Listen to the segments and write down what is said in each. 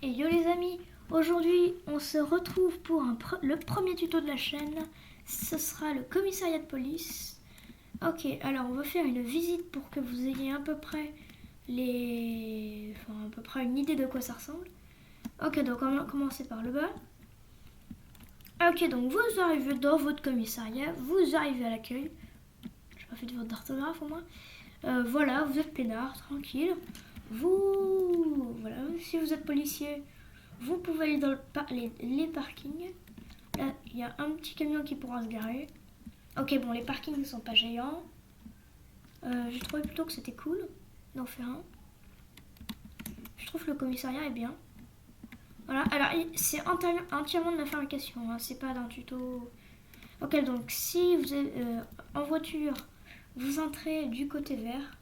Et yo les amis, aujourd'hui on se retrouve pour le premier tuto de la chaîne. Ce sera le commissariat de police. Ok, alors on va faire une visite pour que vous ayez à peu près une idée de quoi ça ressemble. Ok, donc on va commencer par le bas. Ok, donc vous arrivez dans votre commissariat, vous arrivez à l'accueil. J'ai pas fait de faute d'orthographe au moins. Voilà, vous êtes peinard, tranquille. Voilà, si vous êtes policier, vous pouvez aller dans les parkings. Là, il y a un petit camion qui pourra se garer. Ok, bon, les parkings ne sont pas géants. J'ai trouvé plutôt que c'était cool d'en faire un. Je trouve que le commissariat est bien. Voilà, alors c'est entièrement de la fabrication, hein, c'est pas d'un tuto. Ok, donc si vous êtes en voiture, vous entrez du côté vert.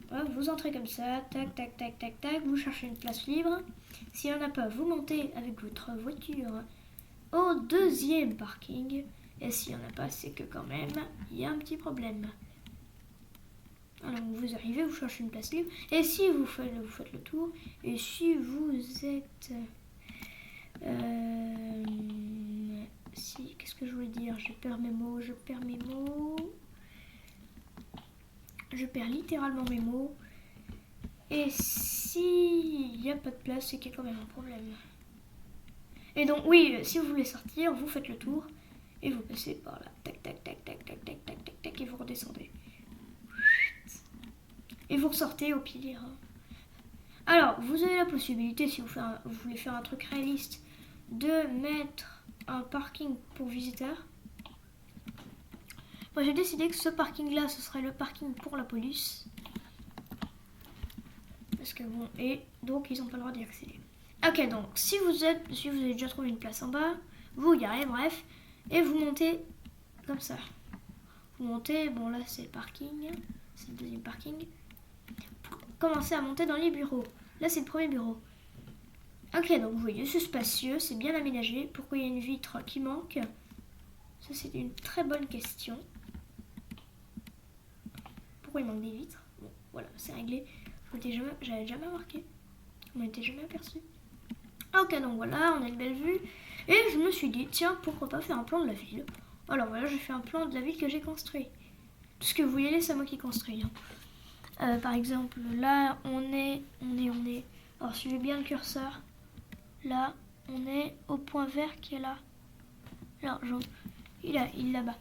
Voilà, vous entrez comme ça, tac, tac, tac, tac, tac, vous cherchez une place libre. S'il n'y en a pas, vous montez avec votre voiture au deuxième parking. Et s'il n'y en a pas, c'est que quand même, il y a un petit problème. Alors vous arrivez, vous cherchez une place libre. Et si vous faites le tour, et si vous êtes... qu'est-ce que je voulais dire? Je perds mes mots. Je perds littéralement mes mots. Et s'il n'y a pas de place, c'est qu'il y a quand même un problème. Et donc, oui, si vous voulez sortir, vous faites le tour. Et vous passez par là. Tac, tac, tac, tac, tac, tac, tac, tac, tac. Et vous redescendez. Et vous ressortez au pire. Alors, vous avez la possibilité, si vous voulez faire un truc réaliste, de mettre un parking pour visiteurs. Moi, j'ai décidé que ce parking-là, ce serait le parking pour la police. Parce que bon, et donc ils n'ont pas le droit d'y accéder. Ok, donc si vous avez déjà trouvé une place en bas, vous y allez, bref, et vous montez comme ça. Vous montez, bon là c'est le parking, c'est le deuxième parking. Commencez à monter dans les bureaux. Là c'est le premier bureau. Ok, donc vous voyez, c'est spacieux, c'est bien aménagé. Pourquoi il y a une vitre qui manque? Ça c'est une très bonne question. Pourquoi il manque des vitres? Bon, voilà, c'est réglé. J'avais jamais remarqué. On n'était jamais aperçu. Ok, donc voilà, on a une belle vue. Et je me suis dit, tiens, pourquoi pas faire un plan de la ville? Alors voilà, j'ai fait un plan de la ville que j'ai construit. Tout ce que vous voyez, c'est moi qui construis. Par exemple, là, on est. Alors, suivez bien le curseur. Là, on est au point vert qui est là. Alors, il est là-bas.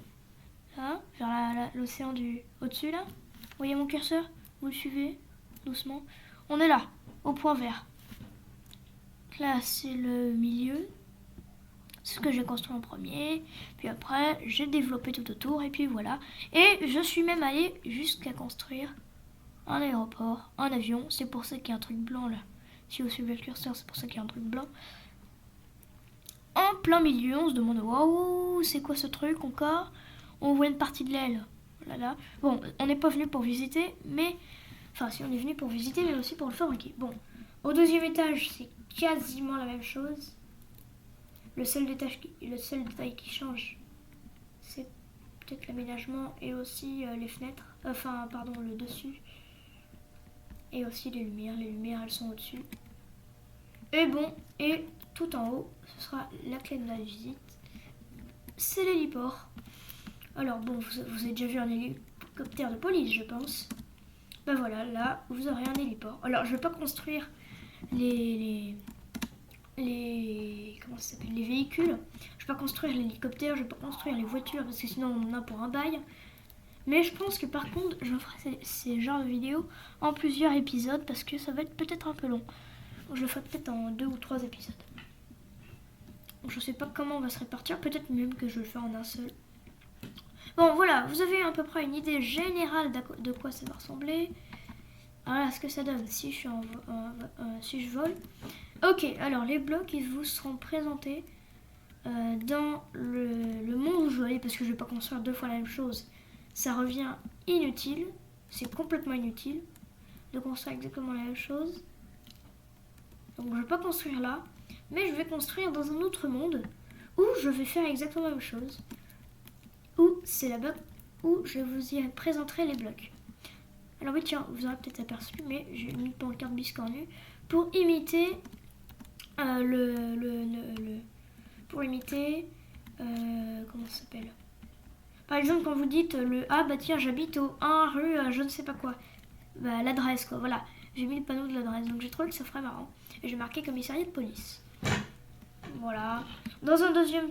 Là, vers l'océan au-dessus, là. Vous voyez mon curseur? Vous le suivez doucement. On est là, au point vert. Là, c'est le milieu. C'est ce que j'ai construit en premier. Puis après, j'ai développé tout autour. Et puis voilà. Et je suis même allée jusqu'à construire un aéroport, un avion. C'est pour ça qu'il y a un truc blanc là. Si vous suivez le curseur, c'est pour ça qu'il y a un truc blanc. En plein milieu, on se demande, waouh, c'est quoi ce truc encore? On voit une partie de l'aile. Là. Bon, on n'est pas venu pour visiter, mais... Enfin, si on est venu pour visiter, mais aussi pour le fabriquer. Bon, au deuxième étage, c'est quasiment la même chose. Le seul détail qui change, c'est peut-être l'aménagement et aussi les fenêtres. Le dessus. Et aussi les lumières. Les lumières, elles sont au-dessus. Et bon, et tout en haut, ce sera la clé de la visite. C'est l'héliport. Alors bon, vous avez déjà vu un hélicoptère de police, je pense. Ben voilà, là, vous aurez un héliport. Alors, je vais pas construire les véhicules. Je vais pas construire l'hélicoptère, je vais pas construire les voitures parce que sinon on en a pour un bail. Mais je pense que par contre, je ferai ces genres de vidéos en plusieurs épisodes parce que ça va être peut-être un peu long. Je le ferai peut-être en 2 ou 3 épisodes. Je sais pas comment on va se répartir, peut-être même que je le fais en un seul. Bon voilà, vous avez à peu près une idée générale de quoi ça va ressembler. Voilà ce que ça donne si je vole. Ok, alors les blocs ils vous seront présentés dans le monde où je vais aller parce que je vais pas construire 2 fois la même chose. Ça revient inutile, c'est complètement inutile de construire exactement la même chose. Donc je vais pas construire là, mais je vais construire dans un autre monde où je vais faire exactement la même chose. Où c'est là-bas où je vous y présenterai les blocs. Alors oui tiens, vous aurez peut-être aperçu, mais j'ai mis une pancarte biscornue pour imiter pour imiter comment ça s'appelle. Par exemple, quand vous dites le A, bah tiens, j'habite au 1 rue je ne sais pas quoi. Bah l'adresse quoi, voilà. J'ai mis le panneau de l'adresse, donc j'ai trouvé que ça ferait marrant. Et j'ai marqué commissariat de police. Voilà. Dans un deuxième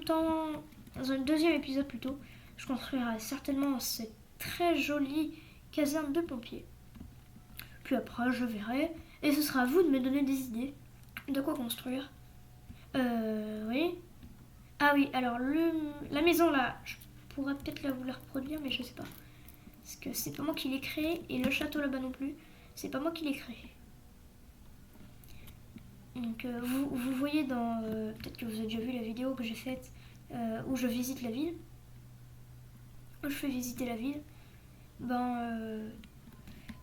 épisode plutôt, je construirai certainement cette très jolie caserne de pompiers. Puis après, je verrai. Et ce sera à vous de me donner des idées de quoi construire. Oui. Ah oui, alors la maison là, je pourrais peut-être vous la reproduire, mais je sais pas. Parce que c'est pas moi qui l'ai créé, et le château là-bas non plus, c'est pas moi qui l'ai créé. Donc vous voyez dans... peut-être que vous avez déjà vu la vidéo que j'ai faite où je visite la ville. Où je fais visiter la ville.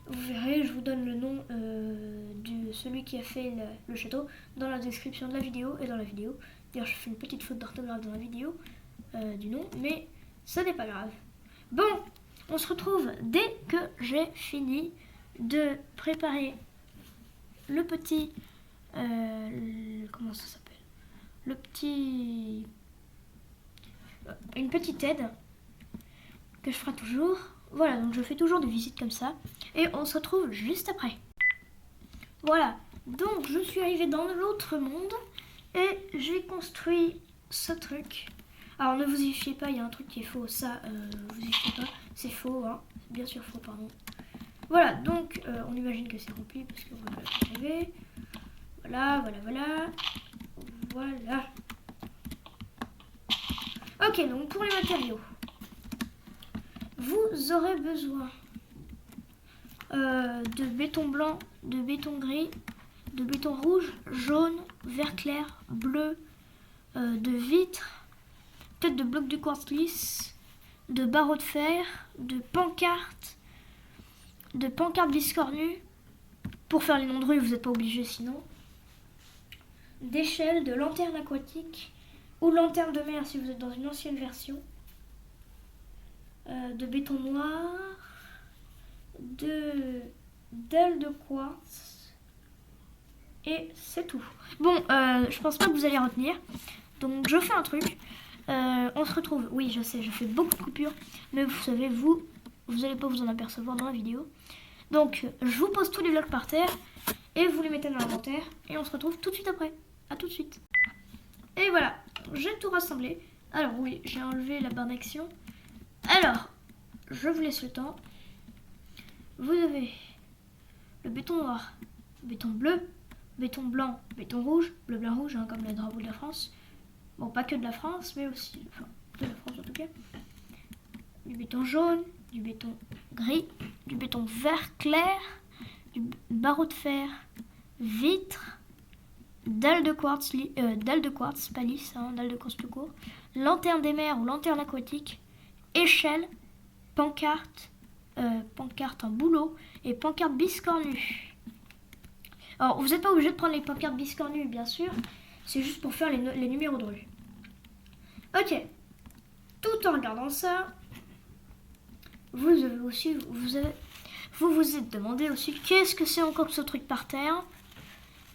Vous verrez, je vous donne le nom de celui qui a fait le château dans la description de la vidéo et dans la vidéo. D'ailleurs, je fais une petite faute d'orthographe dans la vidéo du nom, mais ça n'est pas grave. Bon, on se retrouve dès que j'ai fini de préparer le petit... comment ça s'appelle? Une petite aide que je ferai toujours. Voilà, donc je fais toujours des visites comme ça. Et on se retrouve juste après. Voilà, donc je suis arrivée dans l'autre monde et j'ai construit ce truc. Alors ne vous y fiez pas, il y a un truc qui est faux, ça, vous y fiez pas, c'est faux, hein. Bien sûr faux, pardon. Voilà, donc on imagine que c'est rempli parce que vous l'avez arrivé. Voilà. Ok, donc pour les matériaux, vous aurez besoin de béton blanc, de béton gris, de béton rouge, jaune, vert clair, bleu, de vitres, peut-être de blocs de quartz lisse, de barreaux de fer, de pancartes biscornues. Pour faire les noms de rue, vous n'êtes pas obligé sinon. D'échelles, de lanternes aquatiques ou lanternes de mer si vous êtes dans une ancienne version. De béton noir, de dalles de quartz, et c'est tout. Bon, je pense pas que vous allez retenir, donc je fais un truc. On se retrouve, oui je sais, je fais beaucoup de coupures, mais vous savez, vous allez pas vous en apercevoir dans la vidéo. Donc je vous pose tous les blocs par terre et vous les mettez dans l'inventaire et on se retrouve tout de suite après. A tout de suite. Et voilà, j'ai tout rassemblé. Alors oui, j'ai enlevé la barre d'action. Alors, je vous laisse le temps. Vous avez le béton noir, béton bleu, béton blanc, béton rouge, bleu, blanc, rouge, hein, comme le drapeau de la France. Bon, pas que de la France, mais aussi de la France en tout cas. Du béton jaune, du béton gris, du béton vert clair, du barreau de fer, vitre, dalle de quartz, pas lisse, hein, dalle de quartz tout court, lanterne des mers ou lanterne aquatique, échelle, pancarte en bouleau et pancarte biscornue. Alors, vous n'êtes pas obligé de prendre les pancartes biscornues, bien sûr. C'est juste pour faire les numéros de rue. Ok. Tout en regardant ça, vous vous êtes demandé aussi qu'est-ce que c'est encore ce truc par terre.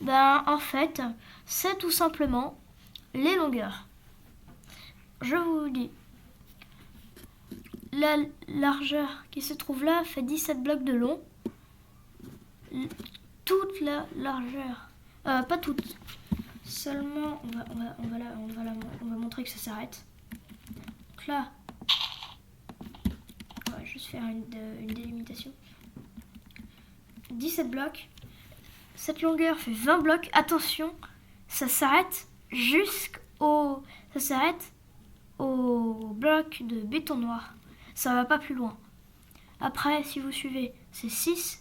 Ben, en fait, c'est tout simplement les longueurs. Je vous dis, la largeur qui se trouve là fait 17 blocs de long. Toute la largeur, pas toute, seulement on va montrer que ça s'arrête. Donc là, on va juste faire une délimitation. 17 blocs. Cette longueur fait 20 blocs. Attention, ça s'arrête au bloc de béton noir. Ça va pas plus loin. Après, si vous suivez, c'est 6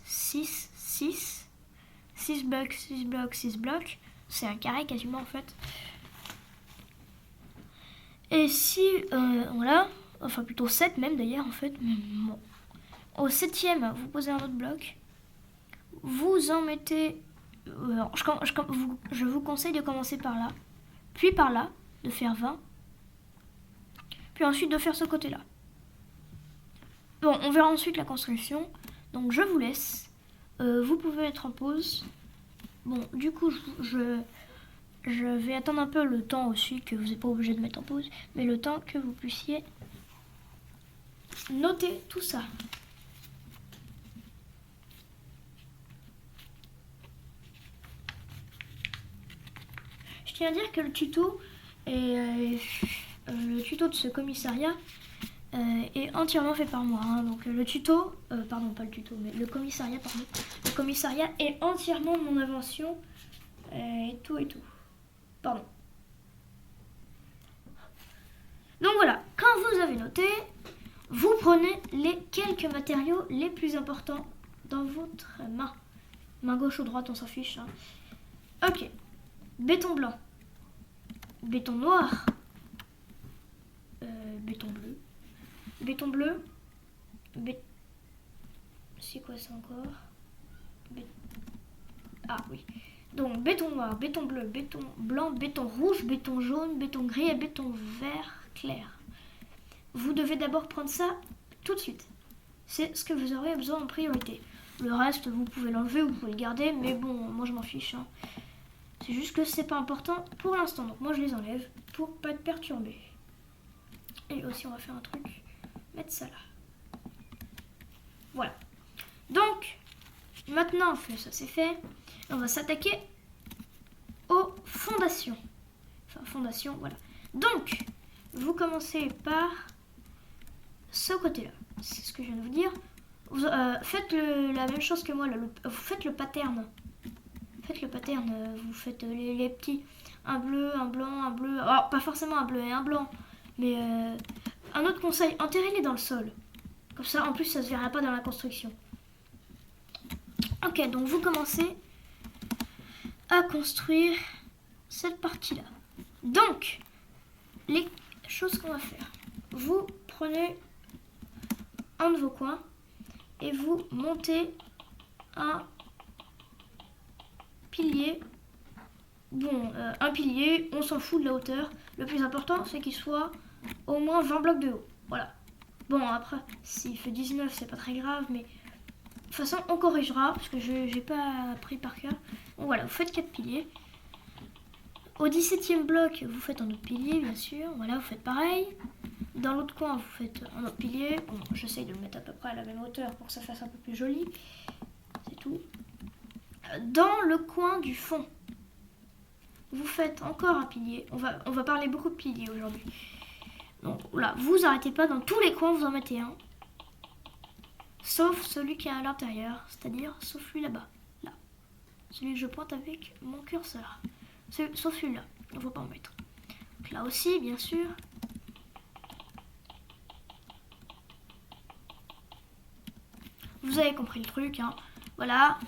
blocs, 6 blocs, 6 blocs. C'est un carré quasiment en fait. Et si, voilà, enfin plutôt 7 même d'ailleurs en fait. Bon. Au 7e, vous posez un autre bloc. Vous en mettez... je vous conseille de commencer par là. Puis par là, de faire 20. Puis ensuite de faire ce côté-là. Bon, on verra ensuite la construction. Donc je vous laisse. Vous pouvez être en pause. Bon, du coup, je vais attendre un peu le temps aussi, que vous n'êtes pas obligé de mettre en pause, mais le temps que vous puissiez noter tout ça. Je tiens à dire que le tuto de ce commissariat est entièrement fait par moi. Hein. Donc le tuto, pardon, pas le tuto, mais le commissariat, pardon. Le commissariat est entièrement mon invention et tout et tout. Pardon. Donc voilà, quand vous avez noté, vous prenez les quelques matériaux les plus importants dans votre main. Main gauche ou droite, on s'en fiche. Hein. Ok. Béton blanc. Béton noir. Béton bleu. Béton bleu. C'est quoi ça encore? Ah oui. Donc béton noir, béton bleu, béton blanc, béton rouge, béton jaune, béton gris et béton vert clair. Vous devez d'abord prendre ça tout de suite. C'est ce que vous aurez besoin en priorité. Le reste, vous pouvez l'enlever, vous pouvez le garder, mais bon, moi je m'en fiche. Hein. C'est juste que c'est pas important pour l'instant. Donc moi je les enlève pour pas être perturbé. Et aussi on va faire un truc. Mettre ça là. Voilà. Donc, maintenant que ça c'est fait, on va s'attaquer aux fondations. Enfin, fondations, voilà. Donc, vous commencez par ce côté-là. C'est ce que je viens de vous dire. Vous, faites la même chose que moi. Là, vous faites le pattern. Faites le pattern. Vous faites les petits. Un bleu, un blanc, un bleu. Alors, pas forcément un bleu et un blanc. Mais un autre conseil, enterrez-les dans le sol. Comme ça, en plus, ça ne se verra pas dans la construction. Ok, donc vous commencez à construire cette partie-là. Donc, les choses qu'on va faire. Vous prenez un de vos coins et vous montez un pilier. Bon, un pilier, on s'en fout de la hauteur. Le plus important, c'est qu'il soit au moins 20 blocs de haut. Voilà. Bon, après, s'il fait 19, c'est pas très grave, mais de toute façon, on corrigera, parce que je n'ai pas appris par cœur. Donc voilà, vous faites 4 piliers. Au 17e bloc, vous faites un autre pilier, bien sûr. Voilà, vous faites pareil. Dans l'autre coin, vous faites un autre pilier. Bon, j'essaye de le mettre à peu près à la même hauteur pour que ça fasse un peu plus joli. C'est tout. Dans le coin du fond, vous faites encore un pilier. On va parler beaucoup de piliers aujourd'hui. Donc là, vous arrêtez pas. Dans tous les coins, vous en mettez un. Sauf celui qui est à l'intérieur. C'est-à-dire, sauf lui là-bas. Là. Celui que je pointe avec mon curseur. Sauf celui-là. Il ne faut pas en mettre. Donc là aussi, bien sûr. Vous avez compris le truc, hein. Voilà.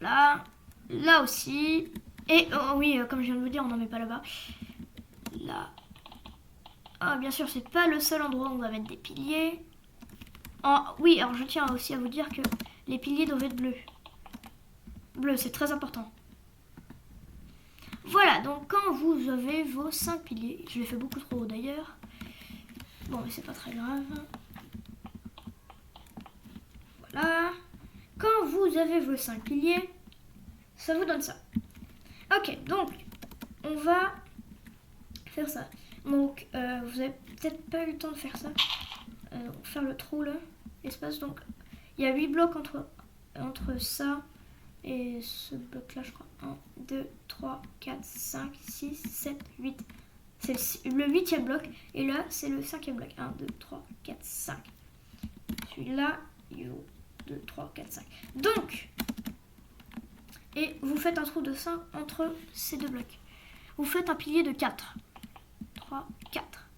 Là. Là aussi. Et, oh oui, comme je viens de vous dire, on n'en met pas là-bas. Là. Ah, bien sûr, c'est pas le seul endroit où on va mettre des piliers. Oh, oui, alors je tiens aussi à vous dire que les piliers doivent être bleus. Bleu, c'est très important. Voilà, donc quand vous avez vos 5 piliers, je les fais beaucoup trop haut d'ailleurs. Bon, mais c'est pas très grave. Voilà. Quand vous avez vos 5 piliers, ça vous donne ça. Ok, donc, on va faire ça. Donc, vous avez peut-être pas eu le temps de faire ça. Faire le trou là, l'espace. Donc, il y a 8 blocs entre ça et ce bloc là, je crois. 1, 2, 3, 4, 5, 6, 7, 8. C'est le 8e bloc. Et là, c'est le 5e bloc. 1, 2, 3, 4, 5. Celui-là, 2, 3, 4, 5. Donc, et vous faites un trou de 5 entre ces deux blocs. Vous faites un pilier de 4. 3, 4.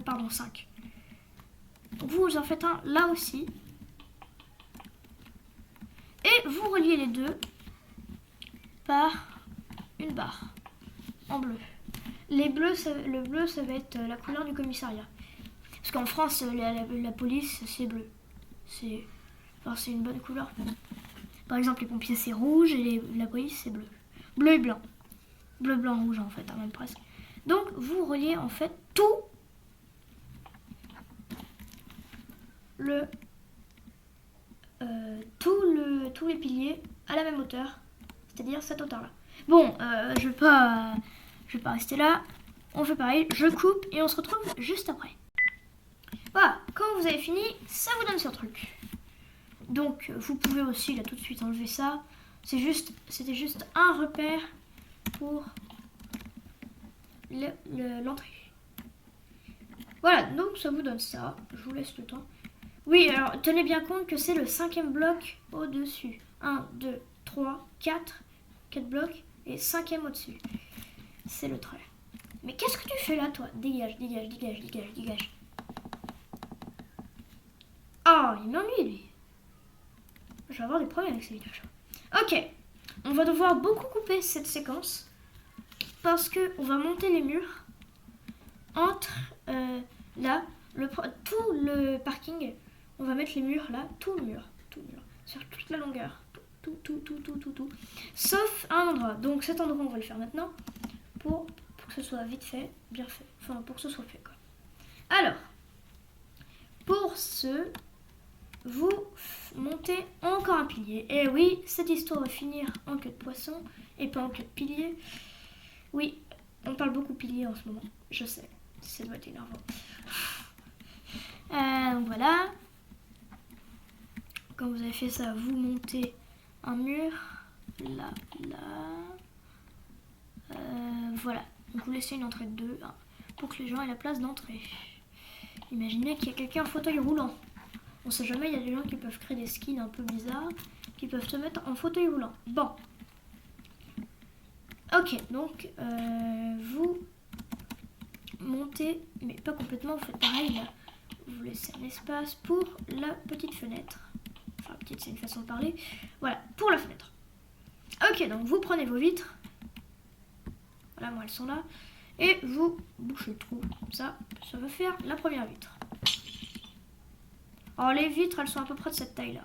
Pardon, 5. Vous en faites un là aussi. Et vous reliez les deux par une barre en bleu. Le bleu, ça va être la couleur du commissariat. Parce qu'en France, la police, c'est bleu. C'est une bonne couleur. Par exemple, les pompiers, c'est rouge et la police, c'est bleu. Bleu et blanc. Bleu, blanc, rouge, en fait, hein, même presque. Donc, vous reliez, en fait, tous les piliers à la même hauteur, c'est-à-dire cette hauteur-là. Bon, je vais pas rester là. On fait pareil, je coupe et on se retrouve juste après. Voilà, quand vous avez fini, ça vous donne ce truc. Donc, vous pouvez aussi là tout de suite enlever ça. C'était juste un repère pour l'entrée. Voilà, donc ça vous donne ça. Je vous laisse le temps. Oui, alors tenez bien compte que c'est le 5e bloc au-dessus. 1, 2, 3, 4. 4 blocs et 5e au-dessus. C'est le trait. Mais qu'est-ce que tu fais là, toi? Dégage, dégage, dégage, dégage, dégage. Oh, il m'ennuie, lui. Je vais avoir des problèmes avec ces vidéos. Ok, on va devoir beaucoup couper cette séquence parce que on va monter les murs entre là, tout le parking. On va mettre les murs là, tout le mur, sur toute la longueur, tout. Sauf un endroit. Donc cet endroit, on va le faire maintenant pour que ce soit vite fait, bien fait. Enfin, pour que ce soit fait, quoi. Alors, pour ce, vous montez encore un pilier. Et oui, cette histoire va finir en queue de poisson et pas en queue de pilier. Oui, on parle beaucoup pilier en ce moment, je sais, ça doit être énervant. Donc voilà. Quand vous avez fait ça, vous montez un mur. Là. Voilà. Donc vous laissez une entrée de 2 pour que les gens aient la place d'entrée. Imaginez qu'il y a quelqu'un en fauteuil roulant. On sait jamais, il y a des gens qui peuvent créer des skins un peu bizarres, qui peuvent se mettre en fauteuil roulant. Bon. Ok, donc vous montez, mais pas complètement, vous faites pareil là. Vous laissez un espace pour la petite fenêtre. Enfin, petite, c'est une façon de parler. Voilà, pour la fenêtre. Ok, donc vous prenez vos vitres. Voilà, moi elles sont là. Et vous bouchez le trou. Comme ça va faire la première vitre. Alors les vitres, elles sont à peu près de cette taille-là.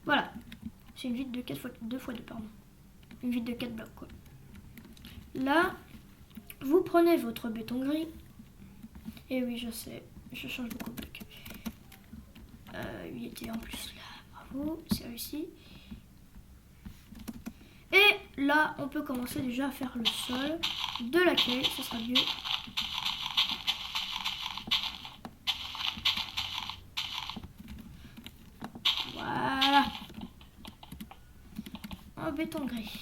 Voilà. C'est une vitre de 2 x 2, pardon. Une vitre de 4 blocs, quoi. Là, vous prenez votre béton gris. Et oui, je sais, je change beaucoup de blocs. Il était en plus là. Bravo, c'est réussi. Et là, on peut commencer déjà à faire le sol de l'accueil. Ce sera mieux. Voilà. En béton gris.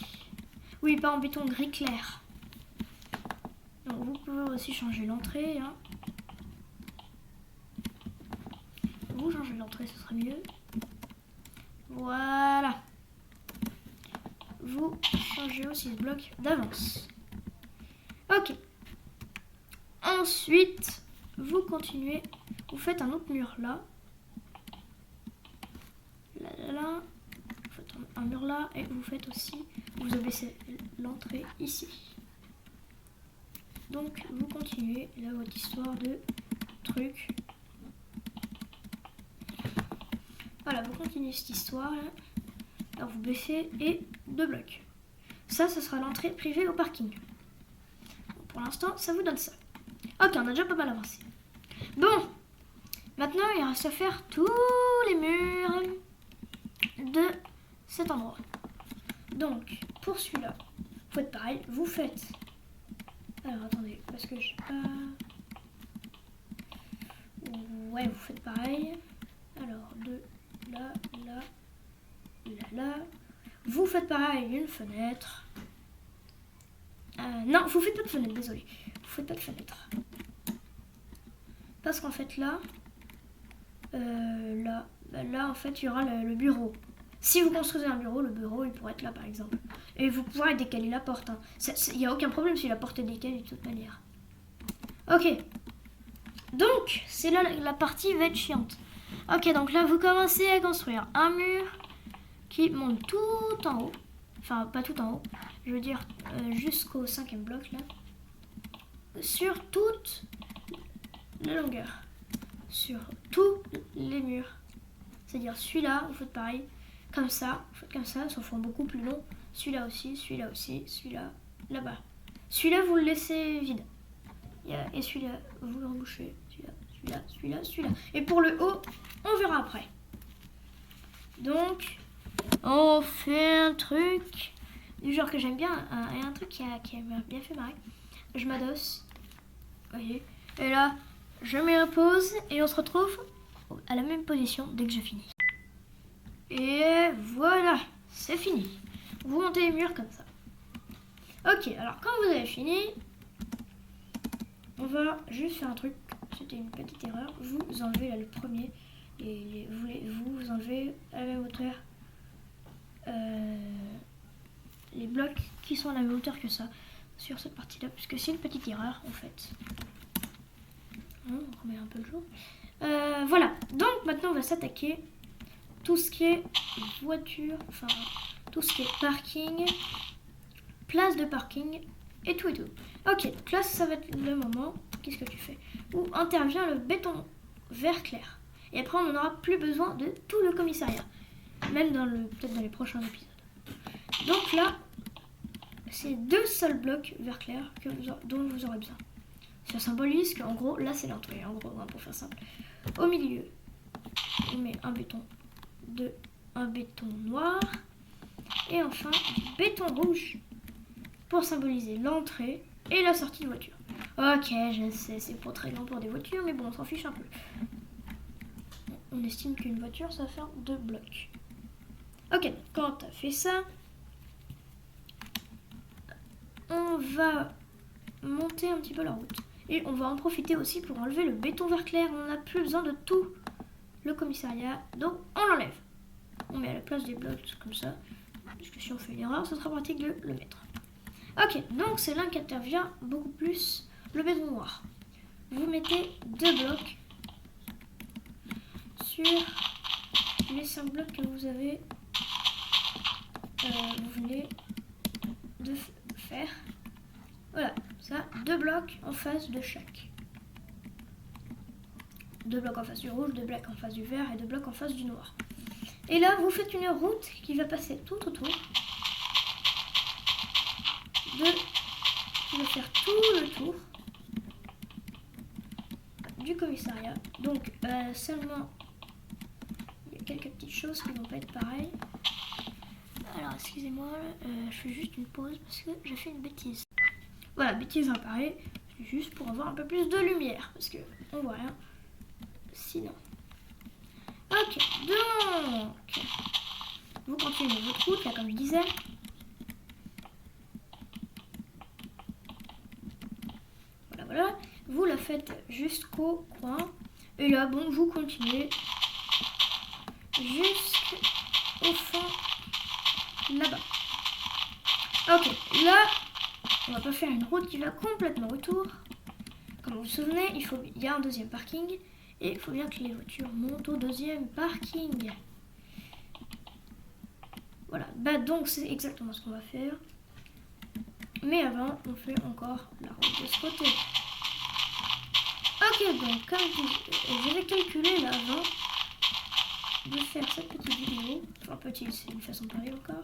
Oui, pas en béton gris clair. Donc vous pouvez aussi changer l'entrée. Hein. Vous changez l'entrée, ce sera mieux. Voilà. Vous changez aussi ce bloc d'avance. Ok. Ensuite, vous continuez. Vous faites un autre mur là. Là. Vous faites un mur là. Et vous faites aussi. Vous abaissez l'entrée ici. Donc, vous continuez. Là, votre histoire de truc. Voilà, vous continuez cette histoire là. Alors, vous baissez et 2 blocs. Ça, ce sera l'entrée privée au parking. Bon, pour l'instant, ça vous donne ça. Ok, on a déjà pas mal avancé. Bon, maintenant, il reste à faire tous les murs de cet endroit. Donc, pour celui-là, vous faites pareil. Vous faites... Alors, attendez, parce que je... Ouais, vous faites pareil. Alors, 2, là. Vous faites pareil, une fenêtre. Non, vous faites pas de fenêtre, désolé. Vous faites pas de fenêtre. Parce qu'en fait là, là en fait il y aura le bureau. Si vous construisez un bureau, le bureau il pourrait être là par exemple. Et vous pourrez décaler la porte. Il n'y a aucun problème si la porte est décalée de toute manière. Ok. Donc, c'est là la partie va être chiante. Ok, donc là vous commencez à construire un mur qui monte tout en haut. Enfin, pas tout en haut. Je veux dire jusqu'au 5e bloc là. Sur toute la longueur. Sur tous les murs. C'est-à-dire celui-là, vous faites pareil. Comme ça, vous faites comme ça, sauf en beaucoup plus long. Celui-là aussi, celui-là, là-bas. Celui-là, vous le laissez vide. Et celui-là, vous le rebouchez. Celui-là. Et pour le haut, on verra après. Donc, on fait un truc du genre que j'aime bien, et un truc qui m'a bien fait marrer. Je m'adosse, voyez, et là, je mets un pause et on se retrouve à la même position dès que je finis. Et voilà, c'est fini. Vous montez les murs comme ça. Ok, alors quand vous avez fini, on va juste faire un truc. C'était une petite erreur. Vous enlevez là le premier. Vous enlevez à la même hauteur les blocs qui sont à la même hauteur que ça sur cette partie-là, puisque c'est une petite erreur en fait. On remet un peu le jour. Voilà, donc maintenant on va s'attaquer tout ce qui est voiture, enfin tout ce qui est parking, place de parking et tout et tout. Ok, donc là ça va être le moment, qu'est-ce que tu fais? Où intervient le béton vert clair. Et après on n'en aura plus besoin de tout le commissariat, même peut-être dans les prochains épisodes. Donc là, c'est 2 seuls blocs vert clair dont vous aurez besoin. Ça symbolise qu'en gros, là c'est l'entrée, en gros, pour faire simple. Au milieu, on met un béton noir et enfin du béton rouge pour symboliser l'entrée et la sortie de voiture. Ok, je sais, c'est pas très grand pour des voitures, mais bon, on s'en fiche un peu. On estime qu'une voiture, ça va faire 2 blocs. Ok, quand tu as fait ça, on va monter un petit peu la route. Et on va en profiter aussi pour enlever le béton vert clair. On n'a plus besoin de tout le commissariat, donc on l'enlève. On met à la place des blocs comme ça, parce que si on fait une erreur, ce sera pratique de le mettre. Ok, donc c'est là qu'intervient beaucoup plus le béton noir. Vous mettez 2 blocs sur les 5 blocs que vous avez, vous venez de faire. Voilà, ça, 2 blocs en face de chaque. 2 blocs en face du rouge, 2 blocs en face du vert et 2 blocs en face du noir. Et là, vous faites une route qui va passer tout autour, qui va faire tout le tour du commissariat. Donc, seulement, il y a quelques petites choses qui vont pas être pareilles. Alors, excusez-moi, je fais juste une pause parce que j'ai fait une bêtise. Voilà, bêtise réparée, juste pour avoir un peu plus de lumière, parce que on voit rien sinon. Ok, donc, vous continuez votre route, là, comme je disais. Voilà, vous la faites jusqu'au coin. Et là, bon, vous continuez jusqu'au fond, là-bas. Ok, là, on va pas faire une route qui va complètement autour. Comme vous vous souvenez, il y a un deuxième parking. Et il faut bien que les voitures montent au deuxième parking. Voilà, bah donc c'est exactement ce qu'on va faire. Mais avant, on fait encore la route de ce côté. Ok, donc comme j'avais calculé là avant de faire cette petite vidéo. Enfin petite, c'est une façon de parler encore.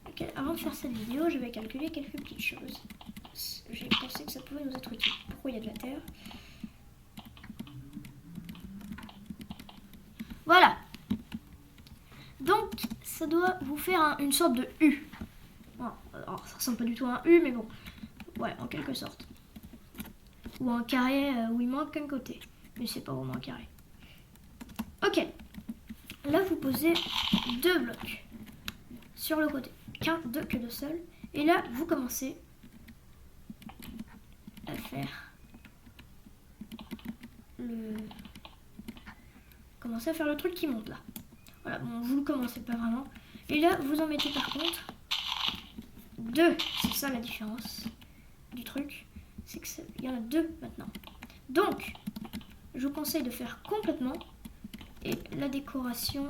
Okay, avant de faire cette vidéo, j'avais calculé quelques petites choses. J'ai pensé que ça pouvait nous être utile. Pourquoi il y a de la terre? Voilà. Donc, ça doit vous faire une sorte de U. Bon, alors, ça ressemble pas du tout à un U, mais bon. Ouais, en quelque sorte. Ou un carré où il manque un côté. Mais c'est pas vraiment un carré. Ok. Là, vous posez 2 blocs sur le côté. Que 2 seuls. Et là, vous commencez à faire le truc qui monte là. Voilà, bon, vous ne commencez pas vraiment. Et là, vous en mettez par contre 2. C'est ça la différence du truc. C'est qu'il y en a 2 maintenant. Donc, je vous conseille de faire complètement. Et la décoration,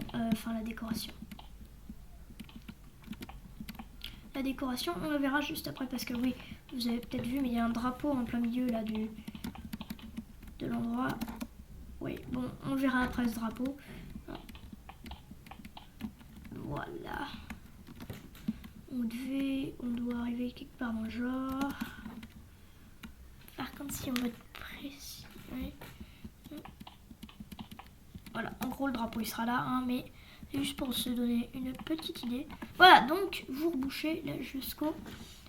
La décoration, on le verra juste après parce que oui, vous avez peut-être vu, mais il y a un drapeau en plein milieu là de l'endroit. Oui, bon, on le verra après ce drapeau. Voilà. On doit arriver quelque part dans le genre. Faire comme si on veut être précis. Oui. Voilà, en gros. trop, le drapeau il sera là, hein, mais c'est juste pour se donner une petite idée. Voilà, donc vous rebouchez là jusqu'au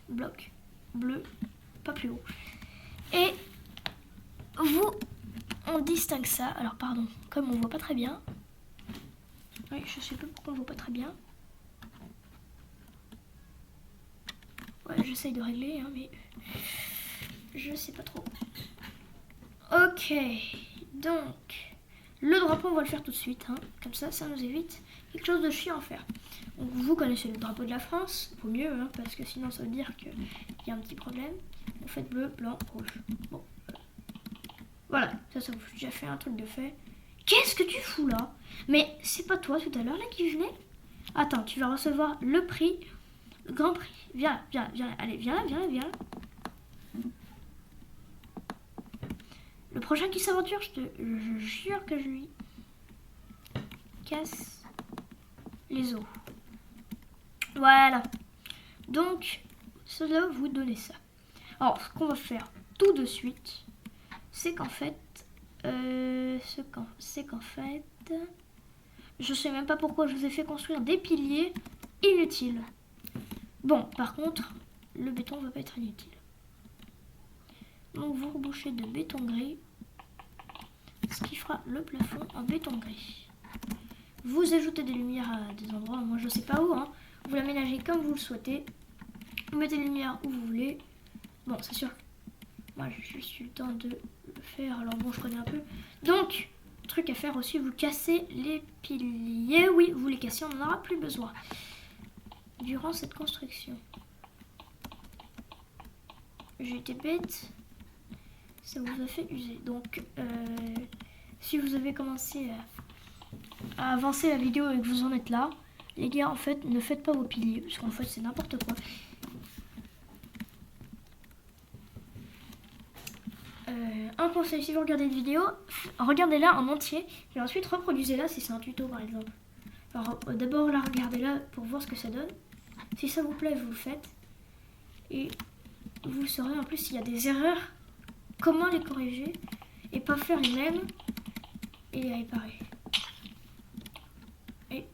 bloc bleu, pas plus haut. Et on distingue ça. Alors pardon, comme on voit pas très bien. Oui, je sais pas pourquoi on voit pas très bien. Ouais, j'essaye de régler, hein, mais je sais pas trop. Ok, donc le drapeau on va le faire tout de suite, hein. Comme ça nous évite quelque chose de chiant à faire. Donc vous connaissez le drapeau de la France, vaut mieux, hein, parce que sinon ça veut dire qu'il y a un petit problème. Vous faites bleu, blanc, rouge. Bon, voilà, ça vous a déjà fait un truc de fait. Qu'est-ce que tu fous là? Mais c'est pas toi tout à l'heure là qui venais? Attends, tu vas recevoir le prix, le grand prix. Viens là, allez, viens là. Le prochain qui s'aventure, je jure que je lui casse les os. Voilà. Donc, cela vous donner ça. Alors, ce qu'on va faire tout de suite, c'est qu'en fait, je sais même pas pourquoi je vous ai fait construire des piliers inutiles. Bon, par contre, le béton va pas être inutile. Donc vous rebouchez de béton gris, ce qui fera le plafond en béton gris. Vous ajoutez des lumières à des endroits, moi je sais pas où, hein. Vous l'aménagez comme vous le souhaitez. Vous mettez les lumières où vous voulez. Bon, c'est sûr. Moi j'ai juste eu le temps de le faire, alors bon, je connais un peu. Donc, truc à faire aussi, vous cassez les piliers. Oui, vous les cassez, on n'en aura plus besoin durant cette construction. J'ai été bête. Ça vous a fait user. Donc, si vous avez commencé à avancer la vidéo et que vous en êtes là, les gars, en fait, ne faites pas vos piliers, parce qu'en fait, c'est n'importe quoi. Un conseil, si vous regardez une vidéo, regardez-la en entier, et ensuite reproduisez-la si c'est un tuto, par exemple. Alors, d'abord, la regardez-la pour voir ce que ça donne. Si ça vous plaît, vous le faites. Et vous saurez en plus s'il y a des erreurs, comment les corriger et pas faire les mêmes et les réparer. Et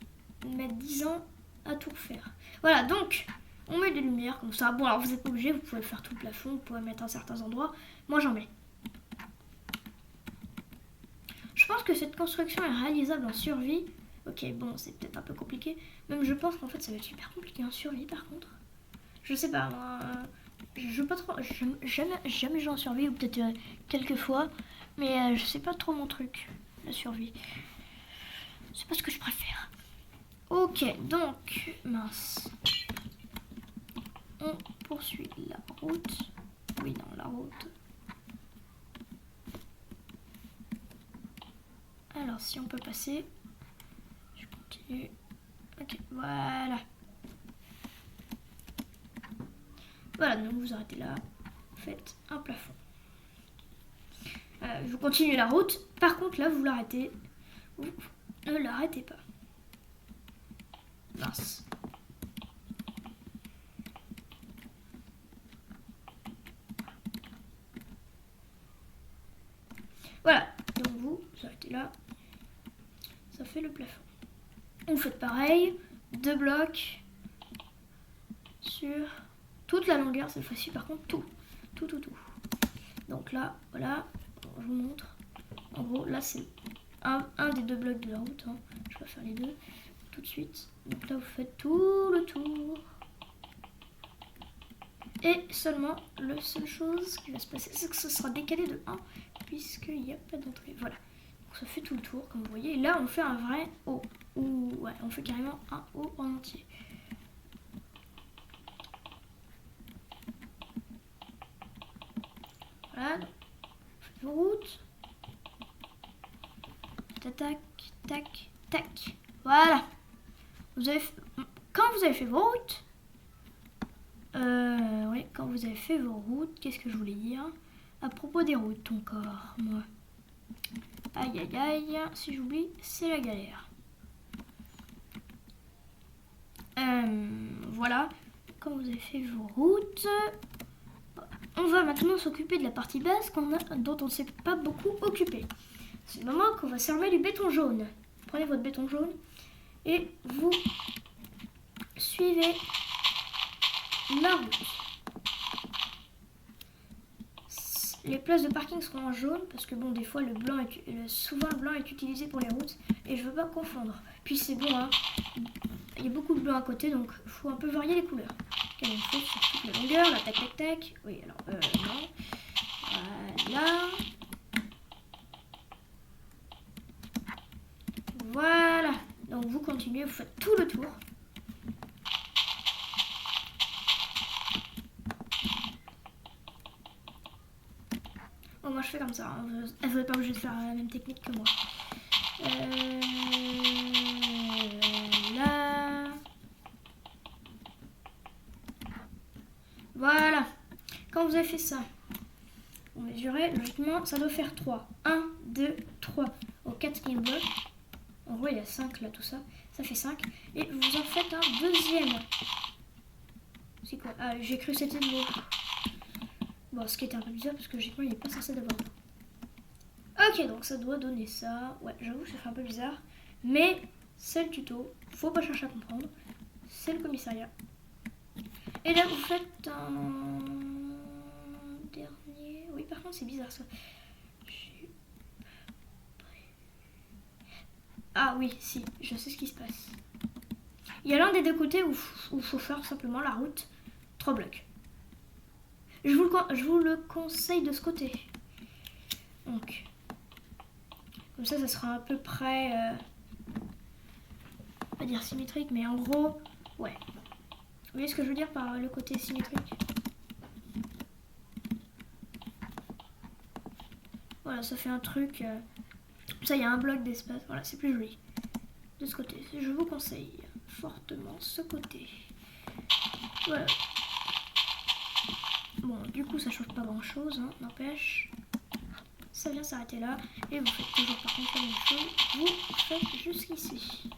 mettre 10 ans à tout refaire. Voilà, donc on met des lumières comme ça. Bon, alors vous n'êtes pas obligé, vous pouvez faire tout le plafond, vous pouvez mettre à certains endroits. Moi j'en mets. Je pense que cette construction est réalisable en survie. Ok, bon, c'est peut-être un peu compliqué. Même je pense qu'en fait ça va être super compliqué en survie par contre. Je sais pas, moi, je joue pas trop, jamais joué en survie, ou peut-être quelques fois, mais je sais pas trop mon truc, la survie. C'est pas ce que je préfère. Ok, donc, mince. On poursuit la route. Oui, non, la route. Alors, si on peut passer, je continue. Ok, voilà. Voilà, donc vous arrêtez là, faites un plafond. Vous continuez la route, par contre là vous l'arrêtez, vous ne l'arrêtez pas. Mince. Voilà, donc vous arrêtez là, ça fait le plafond. Vous faites pareil, 2 blocs sur toute la longueur cette fois-ci, par contre tout. Donc là, voilà, je vous montre. En gros, là c'est un des 2 blocs de la route, hein. Je vais faire les deux tout de suite. Donc là vous faites tout le tour. Et seulement, la seule chose qui va se passer, c'est que ce sera décalé de 1, puisqu'il n'y a pas d'entrée. Voilà. Donc ça fait tout le tour, comme vous voyez. Et là, on fait un vrai haut. Ou ouais, on fait carrément un haut en entier. Voilà. Faites vos routes. Tac, tac, tac. Voilà. Quand vous avez fait vos routes, oui, quand vous avez fait vos routes, qu'est-ce que je voulais dire à propos des routes encore, moi. Aïe aïe aïe, si j'oublie, c'est la galère. Voilà, quand vous avez fait vos routes, on va maintenant s'occuper de la partie basse dont on ne s'est pas beaucoup occupé. C'est le moment qu'on va s'armer du béton jaune. prenez votre béton jaune et vous suivez la route. Les places de parking seront en jaune parce que bon, des fois souvent le blanc est utilisé pour les routes et je veux pas confondre. Puis c'est bon, hein, il y a beaucoup de blanc à côté, donc il faut un peu varier les couleurs. Ok, donc il faut sur toute la longueur, là, tac tac tac. Oui, alors non. Voilà. Voilà. Donc vous continuez, vous faites tout le tour. Oh, moi je fais comme ça, hein. Elle ne veut pas obligée de faire la même technique que moi. Là. Voilà. Quand vous avez fait ça, vous mesurez, logiquement, ça doit faire 3. 1, 2, 3. Au quatrième bloc. En gros, il y a 5 là, tout ça. Ça fait 5. Et vous en faites un deuxième. C'est quoi? Ah, j'ai cru que c'était de l'eau. Bon, ce qui était un peu bizarre parce que logiquement, il n'est pas censé d'avoir. Ok, donc ça doit donner ça. Ouais, j'avoue que ça fait un peu bizarre. Mais c'est le tuto. Faut pas chercher à comprendre. C'est le commissariat. Et là, vous faites un dernier. Oui, par contre, c'est bizarre ça. Ah oui, si, je sais ce qui se passe. Il y a l'un des deux côtés où il faut faire simplement la route 3 blocs. Je vous le conseille de ce côté. Donc, comme ça sera à peu près, pas dire symétrique, mais en gros, ouais. Vous voyez ce que je veux dire par le côté symétrique? Voilà, ça fait un truc. Ça, il y a un bloc d'espace. Voilà, c'est plus joli. De ce côté, je vous conseille fortement ce côté. Voilà. Bon, du coup, ça change pas grand chose, hein, n'empêche. Ça vient s'arrêter là. Et vous faites toujours par contre la même chose. Vous faites jusqu'ici.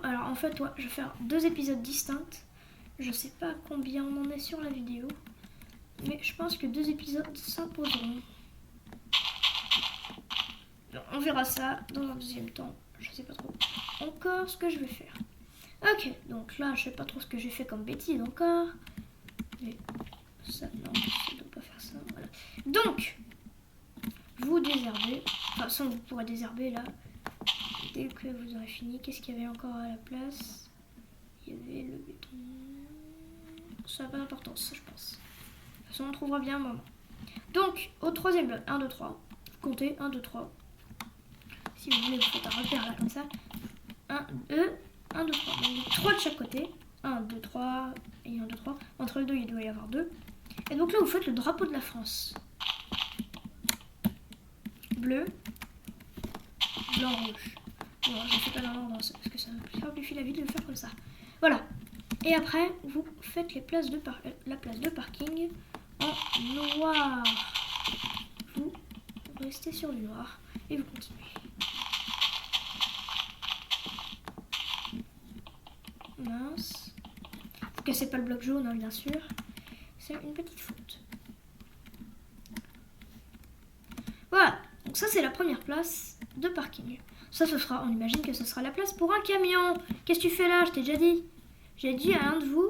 Alors, en fait, ouais, je vais faire 2 épisodes distincts. Je sais pas combien on en est sur la vidéo. Mais je pense que 2 épisodes s'imposeront. On verra ça dans un deuxième temps. Je sais pas trop encore ce que je vais faire. Ok, donc là, je sais pas trop ce que j'ai fait comme bêtise encore. Mais ça, non, je ne dois pas faire ça. Voilà. Donc, vous désherbez. Enfin, sans vous pourrez désherber là. Dès que vous aurez fini, qu'est-ce qu'il y avait encore à la place? Il y avait le béton. Ça n'a pas d'importance, je pense. De toute façon, on trouvera bien un moment. Donc, au troisième bloc, 1, 2, 3. Vous comptez 1, 2, 3. Si vous voulez, vous faites un repère là, comme ça. 1, 2, 1, 2, 3. Donc, 3 de chaque côté. 1, 2, 3 et 1, 2, 3. Entre les deux, il doit y avoir 2. Et donc là, vous faites le drapeau de la France. Bleu, blanc, rouge. Bon, je ne fais pas dans l'ordre parce que ça simplifie la vie de le faire comme ça. Voilà. Et après, vous faites la place de parking en noir. Vous restez sur du noir et vous continuez. Mince. Vous cassez pas le bloc jaune, hein, bien sûr. C'est une petite faute. Voilà. Donc ça, c'est la première place de parking. Ça, ce sera, on imagine que ce sera la place pour un camion. Qu'est-ce que tu fais là? Je t'ai déjà dit. J'ai dit à un de vous.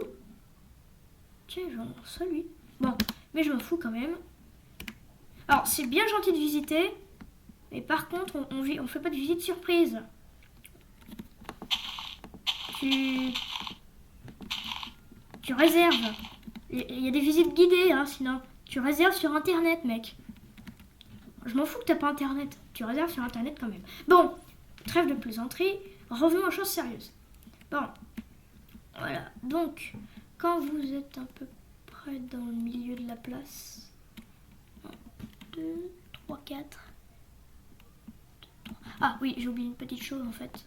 Tiens, j'en reçois lui. Bon, mais je m'en fous quand même. Alors, c'est bien gentil de visiter. Mais par contre, on fait pas de visite surprise. Tu réserves. Il y a des visites guidées, hein, sinon. Tu réserves sur Internet, mec. Je m'en fous que t'as pas Internet. Tu réserves sur Internet quand même. Bon, trêve de plaisanterie. Revenons aux choses sérieuses. Bon, voilà. Donc, quand vous êtes à peu près dans le milieu de la place, 1, 2, 3, 4. Ah oui, j'ai oublié une petite chose en fait.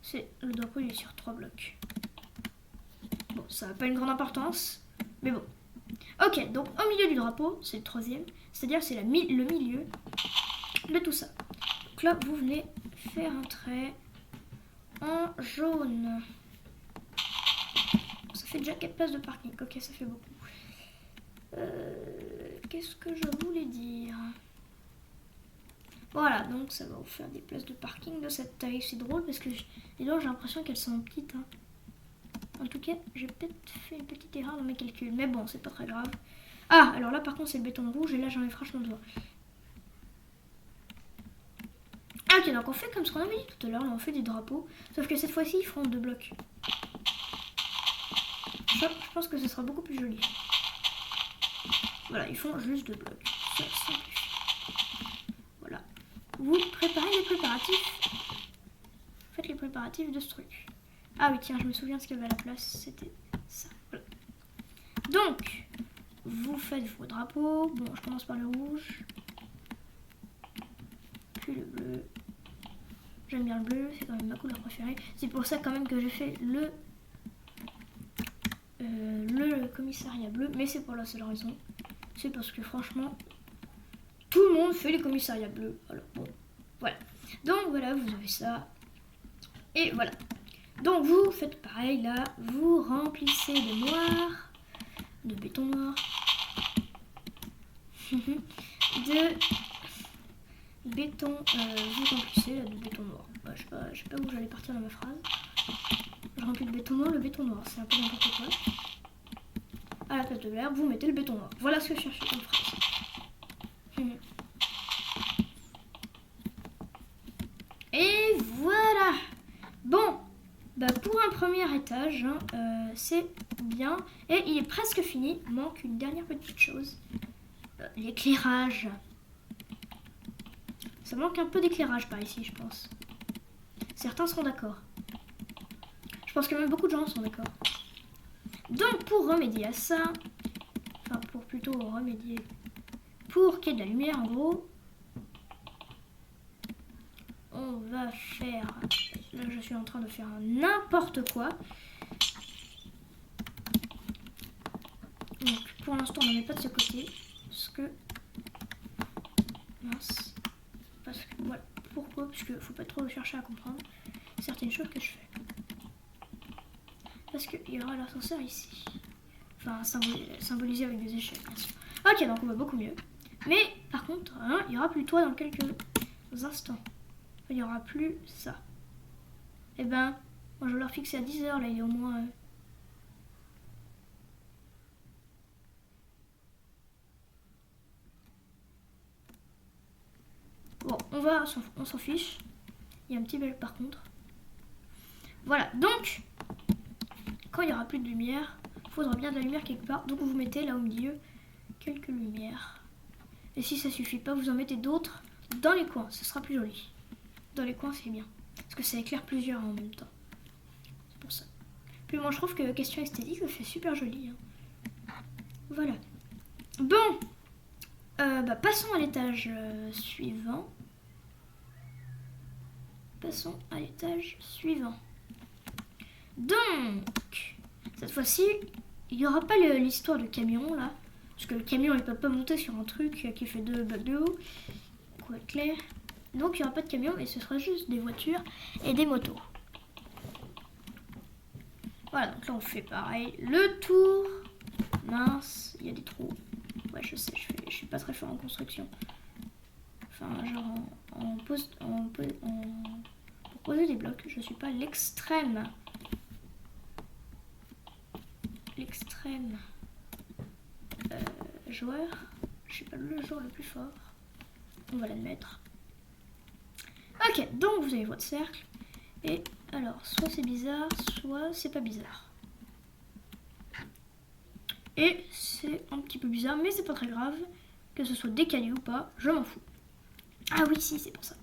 C'est le drapeau, il est sur 3 blocs. Bon, ça n'a pas une grande importance, mais bon. Ok, donc au milieu du drapeau, c'est le troisième, c'est-à-dire c'est le milieu de tout ça. Donc là, vous venez faire un trait en jaune. Ça fait déjà 4 places de parking. Ok, ça fait beaucoup. Qu'est-ce que je voulais dire? Voilà, donc ça va vous faire des places de parking de cette taille. C'est drôle parce que j'ai l'impression qu'elles sont petites. Hein. En tout cas, j'ai peut-être fait une petite erreur dans mes calculs. Mais bon, c'est pas très grave. Ah, alors là par contre c'est le béton rouge et là j'en ai franchement besoin. Ah ok, donc on fait comme ce qu'on avait dit tout à l'heure. Là on fait des drapeaux. Sauf que cette fois-ci ils feront 2 blocs. Je pense que ce sera beaucoup plus joli. Voilà, ils font juste 2 blocs. Ça simplifie. Voilà. Vous préparez les préparatifs. Faites les préparatifs de ce truc. Ah oui, tiens, je me souviens ce qu'il y avait à la place. C'était ça. Voilà. Donc, vous faites vos drapeaux. Bon, je commence par le rouge. Puis le bleu. J'aime bien le bleu, c'est quand même ma couleur préférée. C'est pour ça quand même que j'ai fait le commissariat bleu. Mais c'est pour la seule raison. C'est parce que franchement, tout le monde fait les commissariats bleus. Alors bon, voilà. Donc voilà, vous avez ça. Et voilà. Donc vous faites pareil là. Vous remplissez de noir. De béton noir. De béton. Vous remplissez là de béton noir. Ouais, je sais pas où j'allais partir dans ma phrase. Je remplis le béton noir, c'est un peu n'importe quoi. À la place de verre, vous mettez le béton noir. Voilà ce que je cherchais comme phrase. Et voilà. Bon, bah pour un premier étage, hein, c'est bien. Et il est presque fini. Il manque une dernière petite chose. L'éclairage. Ça manque un peu d'éclairage par ici, je pense. Certains seront d'accord. Je pense que même beaucoup de gens sont d'accord. Donc pour remédier à ça, enfin pour plutôt remédier, pour qu'il y ait de la lumière en gros, on va faire, là je suis en train de faire n'importe quoi. Donc pour l'instant on n'en met pas de ce côté, parce que, mince, parce que voilà, pourquoi, parce qu'il faut pas trop chercher à comprendre certaines choses que je fais. Parce qu'il y aura l'ascenseur ici. Enfin, symbolisé avec des échelles, bien sûr. Ok, donc on va beaucoup mieux. Mais, par contre, hein, il n'y aura plus de toit dans quelques instants. Il n'y aura plus ça. Et ben, moi je vais leur fixer à 10h, là, il est au moins... Bon, on s'en fiche. Il y a un petit bel par contre. Voilà, donc, quand il n'y aura plus de lumière, il faudra bien de la lumière quelque part. Donc vous mettez là au milieu quelques lumières. Et si ça suffit pas, vous en mettez d'autres dans les coins. Ce sera plus joli. Dans les coins, c'est bien. Parce que ça éclaire plusieurs en même temps. C'est pour ça. Puis moi, je trouve que question esthétique, ça fait super joli. Hein. Voilà. Bon. Passons à l'étage suivant. Passons à l'étage suivant. Donc, cette fois-ci, il n'y aura pas l'histoire du camion, là. Parce que le camion, il ne peut pas monter sur un truc qui fait 2 blocs de haut. Pour être clair. Donc, il n'y aura pas de camion, et ce sera juste des voitures et des motos. Voilà, donc là, on fait pareil. Le tour. Mince, il y a des trous. Ouais, je sais, je suis pas très fort en construction. Enfin, genre, pour poser des blocs, je suis pas l'extrême joueur. Je suis pas le joueur le plus fort. On va l'admettre. Ok, donc vous avez votre cercle. Et alors, soit c'est bizarre, soit c'est pas bizarre. Et c'est un petit peu bizarre, mais c'est pas très grave. Que ce soit décalé ou pas, je m'en fous. Ah oui, si, c'est pour ça.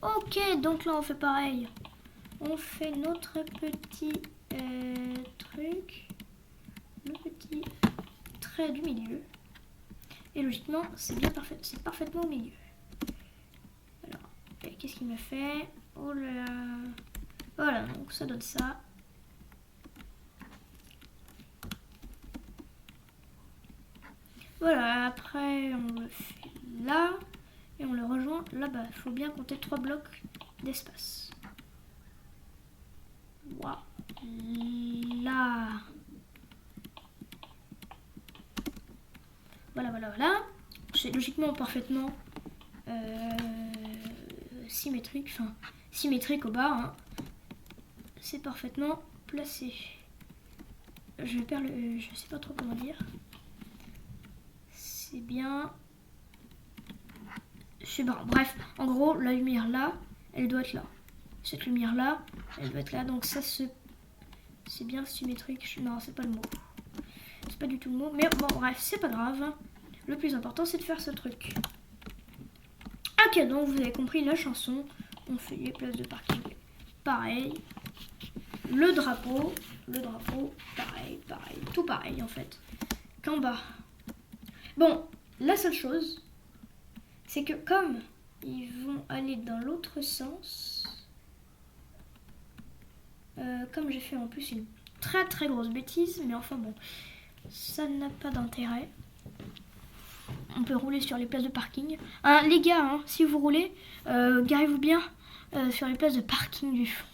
Ok, donc là on fait pareil. On fait notre petit truc. Le petit trait du milieu. Et logiquement, c'est bien parfait. C'est parfaitement au milieu. Alors, qu'est-ce qu'il me fait? Oh là là. Voilà, donc ça donne ça. Voilà, après on le fait là. Et on le rejoint là-bas. Il faut bien compter 3 blocs d'espace. Voilà. Voilà. C'est logiquement parfaitement symétrique, enfin symétrique au bas. Hein. C'est parfaitement placé. Je perds le... je sais pas trop comment dire. C'est bien. C'est bon. Bref, en gros, la lumière là, elle doit être là. Cette lumière là, elle doit être là. Donc ça se... c'est bien symétrique. Non, c'est pas le mot. C'est pas du tout le mot. Mais bon, bref, c'est pas grave. Le plus important, c'est de faire ce truc. Ok, donc vous avez compris la chanson. On fait les places de parking. Pareil. Le drapeau, pareil, tout pareil en fait, qu'en bas. Bon, la seule chose, c'est que comme ils vont aller dans l'autre sens, comme j'ai fait en plus une très très grosse bêtise, mais enfin bon, ça n'a pas d'intérêt. On peut rouler sur les places de parking. Hein, les gars, hein, si vous roulez, garez-vous bien sur les places de parking du fond.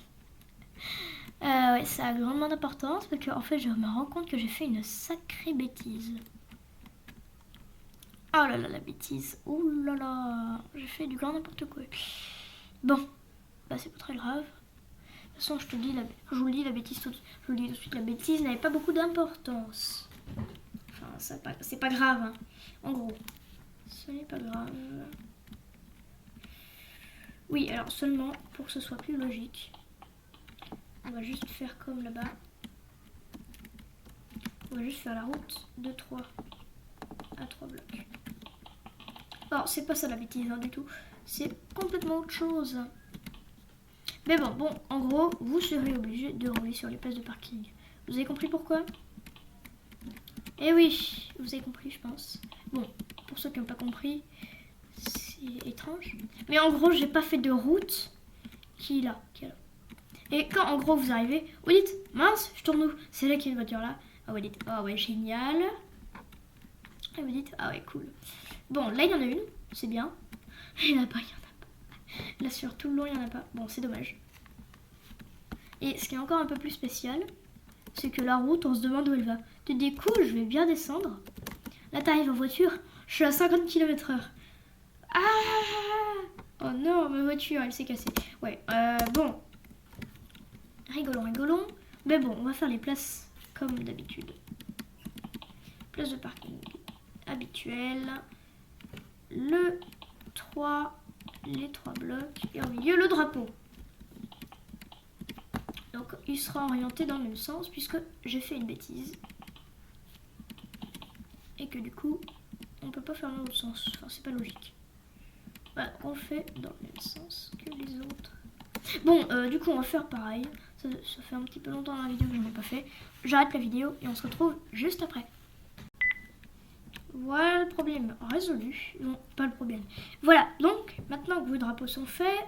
Ouais, ça a grandement d'importance parce que en fait je me rends compte que j'ai fait une sacrée bêtise. Oh là là, la bêtise. Ouh là là, j'ai fait du grand n'importe quoi. Bon, bah c'est pas très grave. De toute façon, je vous le dis, la bêtise tout de suite, la bêtise n'avait pas beaucoup d'importance. Enfin, c'est pas grave. Hein. En gros, ce n'est pas grave. Oui, alors seulement pour que ce soit plus logique. On va juste faire comme là-bas. On va juste faire la route de 3 à 3 blocs. Alors, c'est pas ça la bêtise hein, du tout. C'est complètement autre chose. Mais bon, en gros, vous serez obligé de rouler sur les places de parking. Vous avez compris pourquoi? Eh oui, vous avez compris, je pense. Bon, pour ceux qui n'ont pas compris, c'est étrange. Mais en gros, j'ai pas fait de route qui est là. Et quand en gros vous arrivez, vous dites mince, je tourne où? C'est là qu'il y a une voiture là. Ah vous dites ah ouais génial. Et vous dites ah ouais cool. Bon là il y en a une, c'est bien. Il n'y en a pas. Là sur tout le long il n'y en a pas. Bon c'est dommage. Et ce qui est encore un peu plus spécial, c'est que la route on se demande où elle va. Tu te dis cool, je vais bien descendre. Là t'arrives en voiture, je suis à 50 km/h. Ah oh non ma voiture elle s'est cassée. Ouais bon. Rigolons. Mais bon, on va faire les places comme d'habitude. Place de parking habituelle. Les 3 blocs. Et au milieu, le drapeau. Donc, il sera orienté dans le même sens puisque j'ai fait une bêtise. Et que du coup, on peut pas faire dans l'autre sens. Enfin, c'est pas logique. Voilà, on le fait dans le même sens que les autres. Bon, du coup, on va faire pareil. Ça fait un petit peu longtemps dans la vidéo que je n'en ai pas fait. J'arrête la vidéo et on se retrouve juste après. Voilà le problème résolu. Non, pas le problème. Voilà, donc maintenant que vos drapeaux sont faits,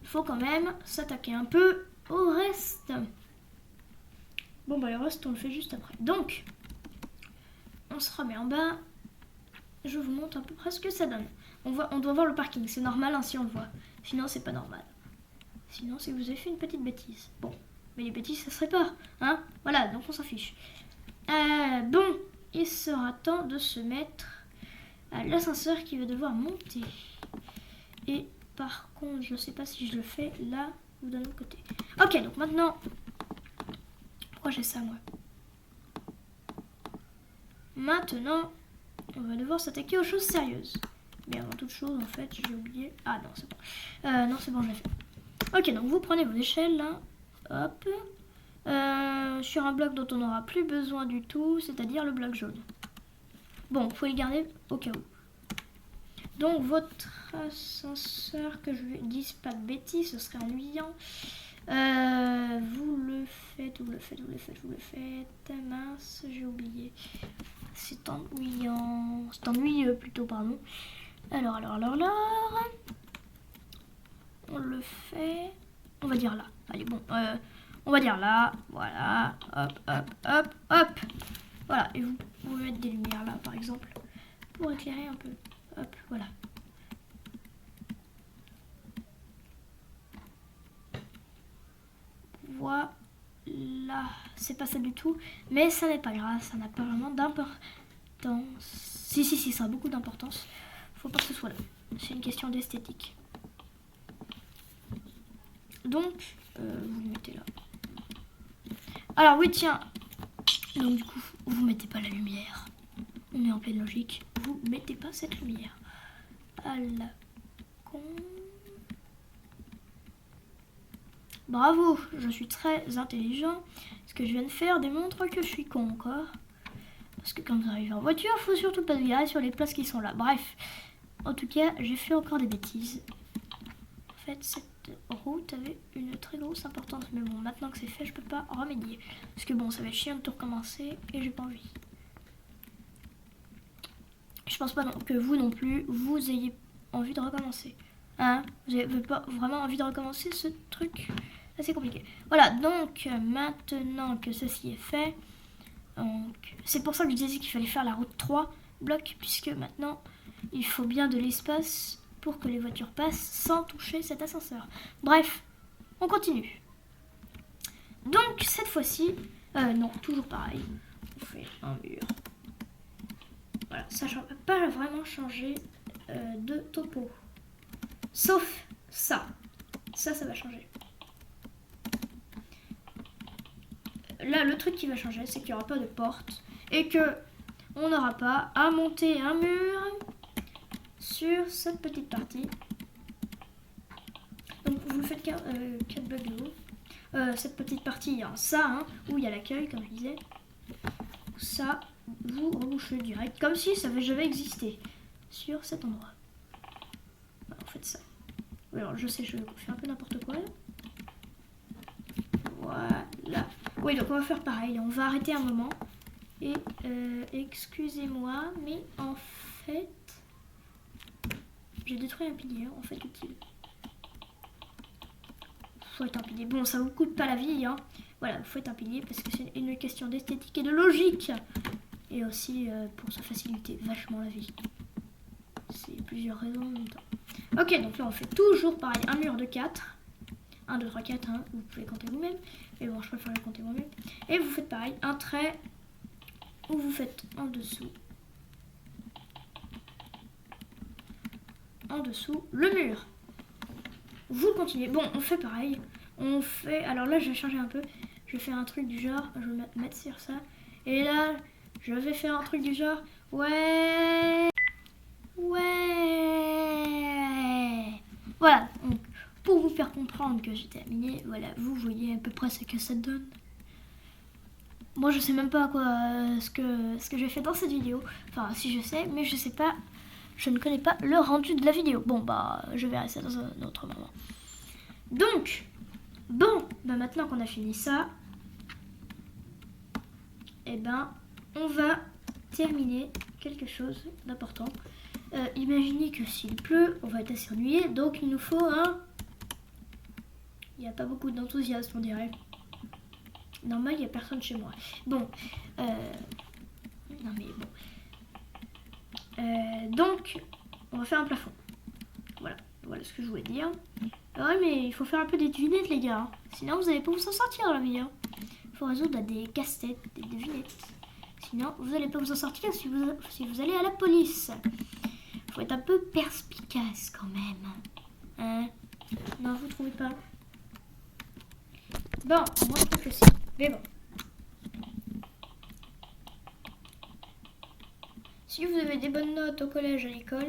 il faut quand même s'attaquer un peu au reste. Bon, bah le reste, on le fait juste après. Donc, on se remet en bas. Je vous montre à peu près ce que ça donne. On doit voir le parking. C'est normal hein, si on le voit. Sinon, c'est pas normal. Sinon, c'est que vous avez fait une petite bêtise. Bon, mais les bêtises, ça serait pas. Hein voilà, donc on s'en fiche. Bon, il sera temps de se mettre à l'ascenseur qui va devoir monter. Et par contre, je ne sais pas si je le fais là ou d'un autre côté. Ok, donc maintenant... Pourquoi j'ai ça, moi? Maintenant, on va devoir s'attaquer aux choses sérieuses. Mais avant toute chose, en fait, j'ai oublié... Ah non, c'est bon. Non, c'est bon, je l'ai fait. Ok, donc vous prenez vos échelles là, hop, sur un bloc dont on n'aura plus besoin du tout, c'est-à-dire le bloc jaune. Bon, vous pouvez le garder au cas où. Donc votre ascenseur, que je ne dise pas de bêtises, ce serait ennuyant. Vous le faites. Mince, j'ai oublié. C'est ennuyant. C'est ennuyeux plutôt, pardon. Alors. On le fait. On va dire là. Allez, bon. On va dire là. Voilà. Hop. Voilà. Et vous pouvez mettre des lumières là, par exemple. Pour éclairer un peu. Hop, voilà. Voilà. C'est pas ça du tout. Mais ça n'est pas grave. Ça n'a pas vraiment d'importance. Si, ça a beaucoup d'importance. Faut pas que ce soit là. C'est une question d'esthétique. Donc, vous le mettez là. Alors oui, tiens. Donc du coup, vous mettez pas la lumière. On est en pleine logique. Vous mettez pas cette lumière. À la con. Bravo, je suis très intelligent. Ce que je viens de faire démontre que je suis con encore. Parce que quand vous arrivez en voiture, il faut surtout pas virer sur les places qui sont là. Bref, en tout cas, j'ai fait encore des bêtises. En fait, cette route avait une très grosse importance. Mais bon, maintenant que c'est fait, je peux pas remédier. Parce que bon, ça va être chiant de tout recommencer et j'ai pas envie. Je pense pas que vous non plus, vous ayez envie de recommencer. Hein? Vous n'avez pas vraiment envie de recommencer ce truc assez compliqué. Voilà, donc maintenant que ceci est fait, c'est pour ça que je disais qu'il fallait faire la route 3 blocs, puisque maintenant il faut bien de l'espace pour que les voitures passent sans toucher cet ascenseur. Bref, on continue. Donc cette fois-ci, non, toujours pareil, on fait un mur. Voilà, ça ne va pas vraiment changer de topo. Sauf ça. Ça va changer. Là, le truc qui va changer, c'est qu'il n'y aura pas de porte et que on n'aura pas à monter un mur sur cette petite partie. Donc, vous le faites 4 blocs de haut. Cette petite partie, il y a ça, hein, où il y a l'accueil, comme je disais. Ça, vous rebouchez direct, comme si ça n'avait jamais existé sur cet endroit. Voilà, vous faites ça. Alors, je sais, je fais un peu n'importe quoi. Voilà. Oui, donc on va faire pareil. On va arrêter un moment. Et, excusez-moi, mais en fait, j'ai détruit un pilier, en fait, utile. Faut être un pilier. Bon, ça vous coûte pas la vie, hein. Voilà, vous faites un pilier parce que c'est une question d'esthétique et de logique. Et aussi pour se faciliter vachement la vie. C'est plusieurs raisons en même temps. Ok, donc là on fait toujours pareil, un mur de 4. 1, 2, 3, 4, hein, vous pouvez compter vous-même. Mais bon, je préfère le compter moi-même. Et vous faites pareil, un trait où vous faites en dessous le mur. Vous continuez. Bon, on fait pareil. On fait. Alors là, je vais changer un peu. Je vais faire un truc du genre. Je vais mettre sur ça. Et là, je vais faire un truc du genre. Ouais. Voilà. Donc, pour vous faire comprendre que j'ai terminé, voilà, vous voyez à peu près ce que ça donne. Moi, je sais même pas ce que j'ai fait dans cette vidéo. Enfin, si je sais, mais je sais pas. Je ne connais pas le rendu de la vidéo. Bon, bah, je verrai ça dans un autre moment. Donc, bon, bah maintenant qu'on a fini ça, eh ben, on va terminer quelque chose d'important. Imaginez que s'il pleut, on va être assez ennuyé, donc il nous faut un... Il n'y a pas beaucoup d'enthousiasme, on dirait. Normal, il n'y a personne chez moi. Bon, non mais bon. Donc, on va faire un plafond. Voilà ce que je voulais dire. Ouais, mais il faut faire un peu des devinettes, les gars. Sinon, vous n'allez pas vous en sortir dans la vie. Il faut résoudre des casse-têtes, des devinettes. Sinon, vous n'allez pas vous en sortir si vous allez à la police. Il faut être un peu perspicace quand même. Hein? Non, vous trouvez pas? Bon, moi je trouve que si. Mais bon. Si vous avez des bonnes notes au collège, à l'école,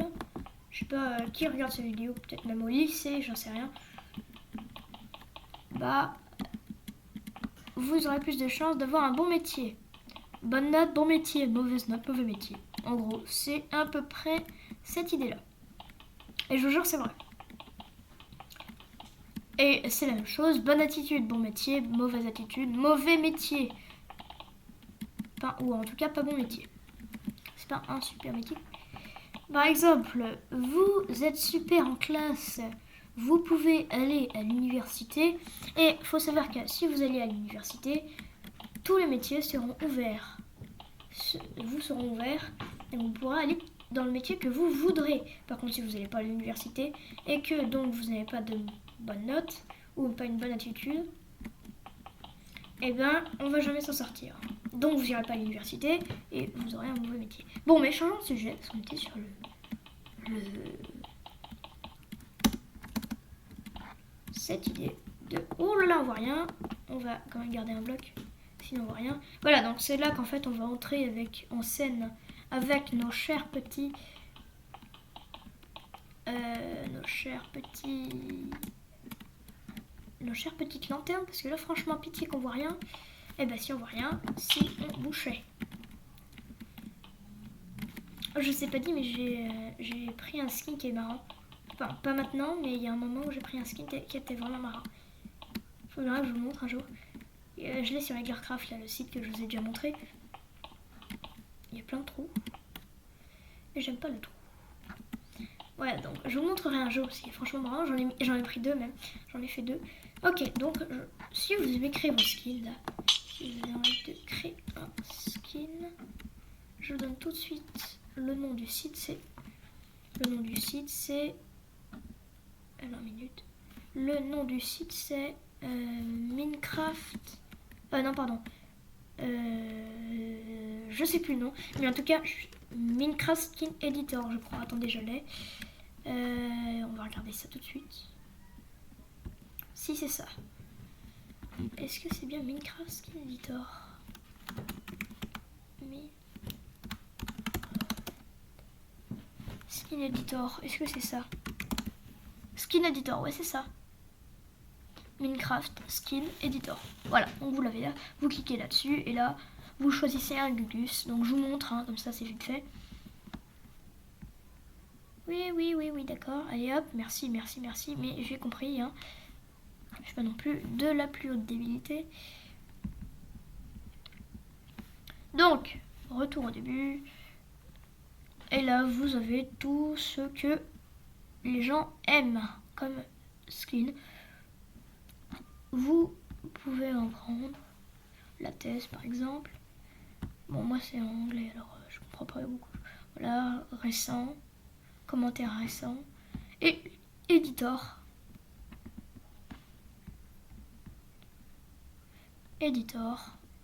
je sais pas qui regarde cette vidéo, peut-être même au lycée, j'en sais rien. Bah, vous aurez plus de chances d'avoir un bon métier. Bonne note, bon métier, mauvaise note, mauvais métier. En gros, c'est à peu près cette idée-là. Et je vous jure, c'est vrai. Et c'est la même chose, bonne attitude, bon métier, mauvaise attitude, mauvais métier. Enfin, ou en tout cas, pas bon métier. C'est pas un super métier. Par exemple, vous êtes super en classe, vous pouvez aller à l'université. Et il faut savoir que si vous allez à l'université, tous les métiers seront ouverts. Vous seront ouverts et vous pourrez aller dans le métier que vous voudrez. Par contre, si vous n'allez pas à l'université et que donc vous n'avez pas de bonne note ou pas une bonne attitude, eh ben on va jamais s'en sortir. Donc vous n'irez pas à l'université et vous aurez un mauvais métier. Bon, mais changeons de sujet parce qu'on était sur cette idée de... Oh là là, on voit rien. On va quand même garder un bloc, sinon on voit rien. Voilà, donc c'est là qu'en fait on va entrer en scène avec nos chers petits... nos chères petites lanternes, parce que là franchement pitié qu'on voit rien. Et bah si on voit rien, si on bouchait. Je sais pas dit, mais j'ai pris un skin qui est marrant. Enfin, pas maintenant, mais il y a un moment où j'ai pris un skin qui était vraiment marrant. Faudra que je vous montre un jour. Je l'ai sur Eggercraft, là, le site que je vous ai déjà montré. Il y a plein de trous. Et j'aime pas le trou. Ouais, donc je vous montrerai un jour aussi. Franchement marrant, j'en ai pris deux même. J'en ai fait deux. Ok, donc si vous aimez créer vos skins, là, si vous avez envie de créer un skin, je vous donne tout de suite le nom du site. Le nom du site c'est... Alors, minute. Le nom du site c'est Minecraft... non, pardon. Je sais plus le nom. Mais en tout cas, Minecraft Skin Editor, je crois. Attendez, je l'ai. On va regarder ça tout de suite. Si, c'est ça. Est-ce que c'est bien Minecraft Skin Editor? Skin Editor, est-ce que c'est ça? Skin Editor, ouais, c'est ça. Minecraft Skin Editor. Voilà, donc vous l'avez là. Vous cliquez là-dessus et là, vous choisissez un Gugus. Donc je vous montre, hein, comme ça c'est vite fait. Oui, d'accord. Allez hop, merci. Mais j'ai compris, hein. Je suis pas non plus de la plus haute débilité. Donc, retour au début. Et là, vous avez tout ce que les gens aiment comme skin. Vous pouvez en prendre la thèse par exemple. Bon, moi c'est en anglais, alors je comprends pas beaucoup. Voilà, récent, commentaire récent et éditor.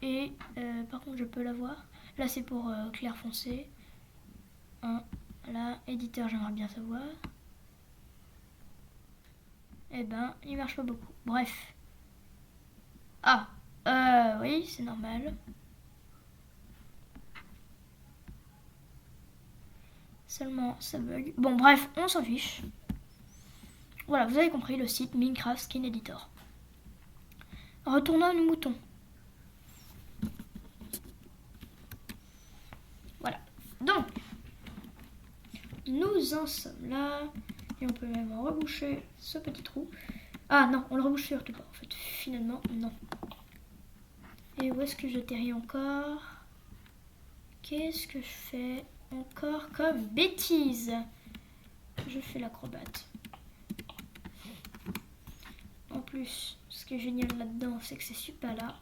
Et par contre je peux l'avoir. Là c'est pour clair foncé. Là, éditeur, j'aimerais bien savoir. Eh ben, il marche pas beaucoup. Bref. Ah, oui, c'est normal. Seulement, ça bug. Bon, bref, on s'en fiche. Voilà, vous avez compris le site Minecraft Skin Editor. Retournons à nos moutons. Voilà. Donc, nous en sommes là. Et on peut même reboucher ce petit trou. Ah non, on le rebouche surtout pas. En fait, finalement, non. Et où est-ce que j'atterris encore? Qu'est-ce que je fais encore comme bêtise? Je fais l'acrobate. En plus, ce qui est génial là-dedans, c'est que c'est super là.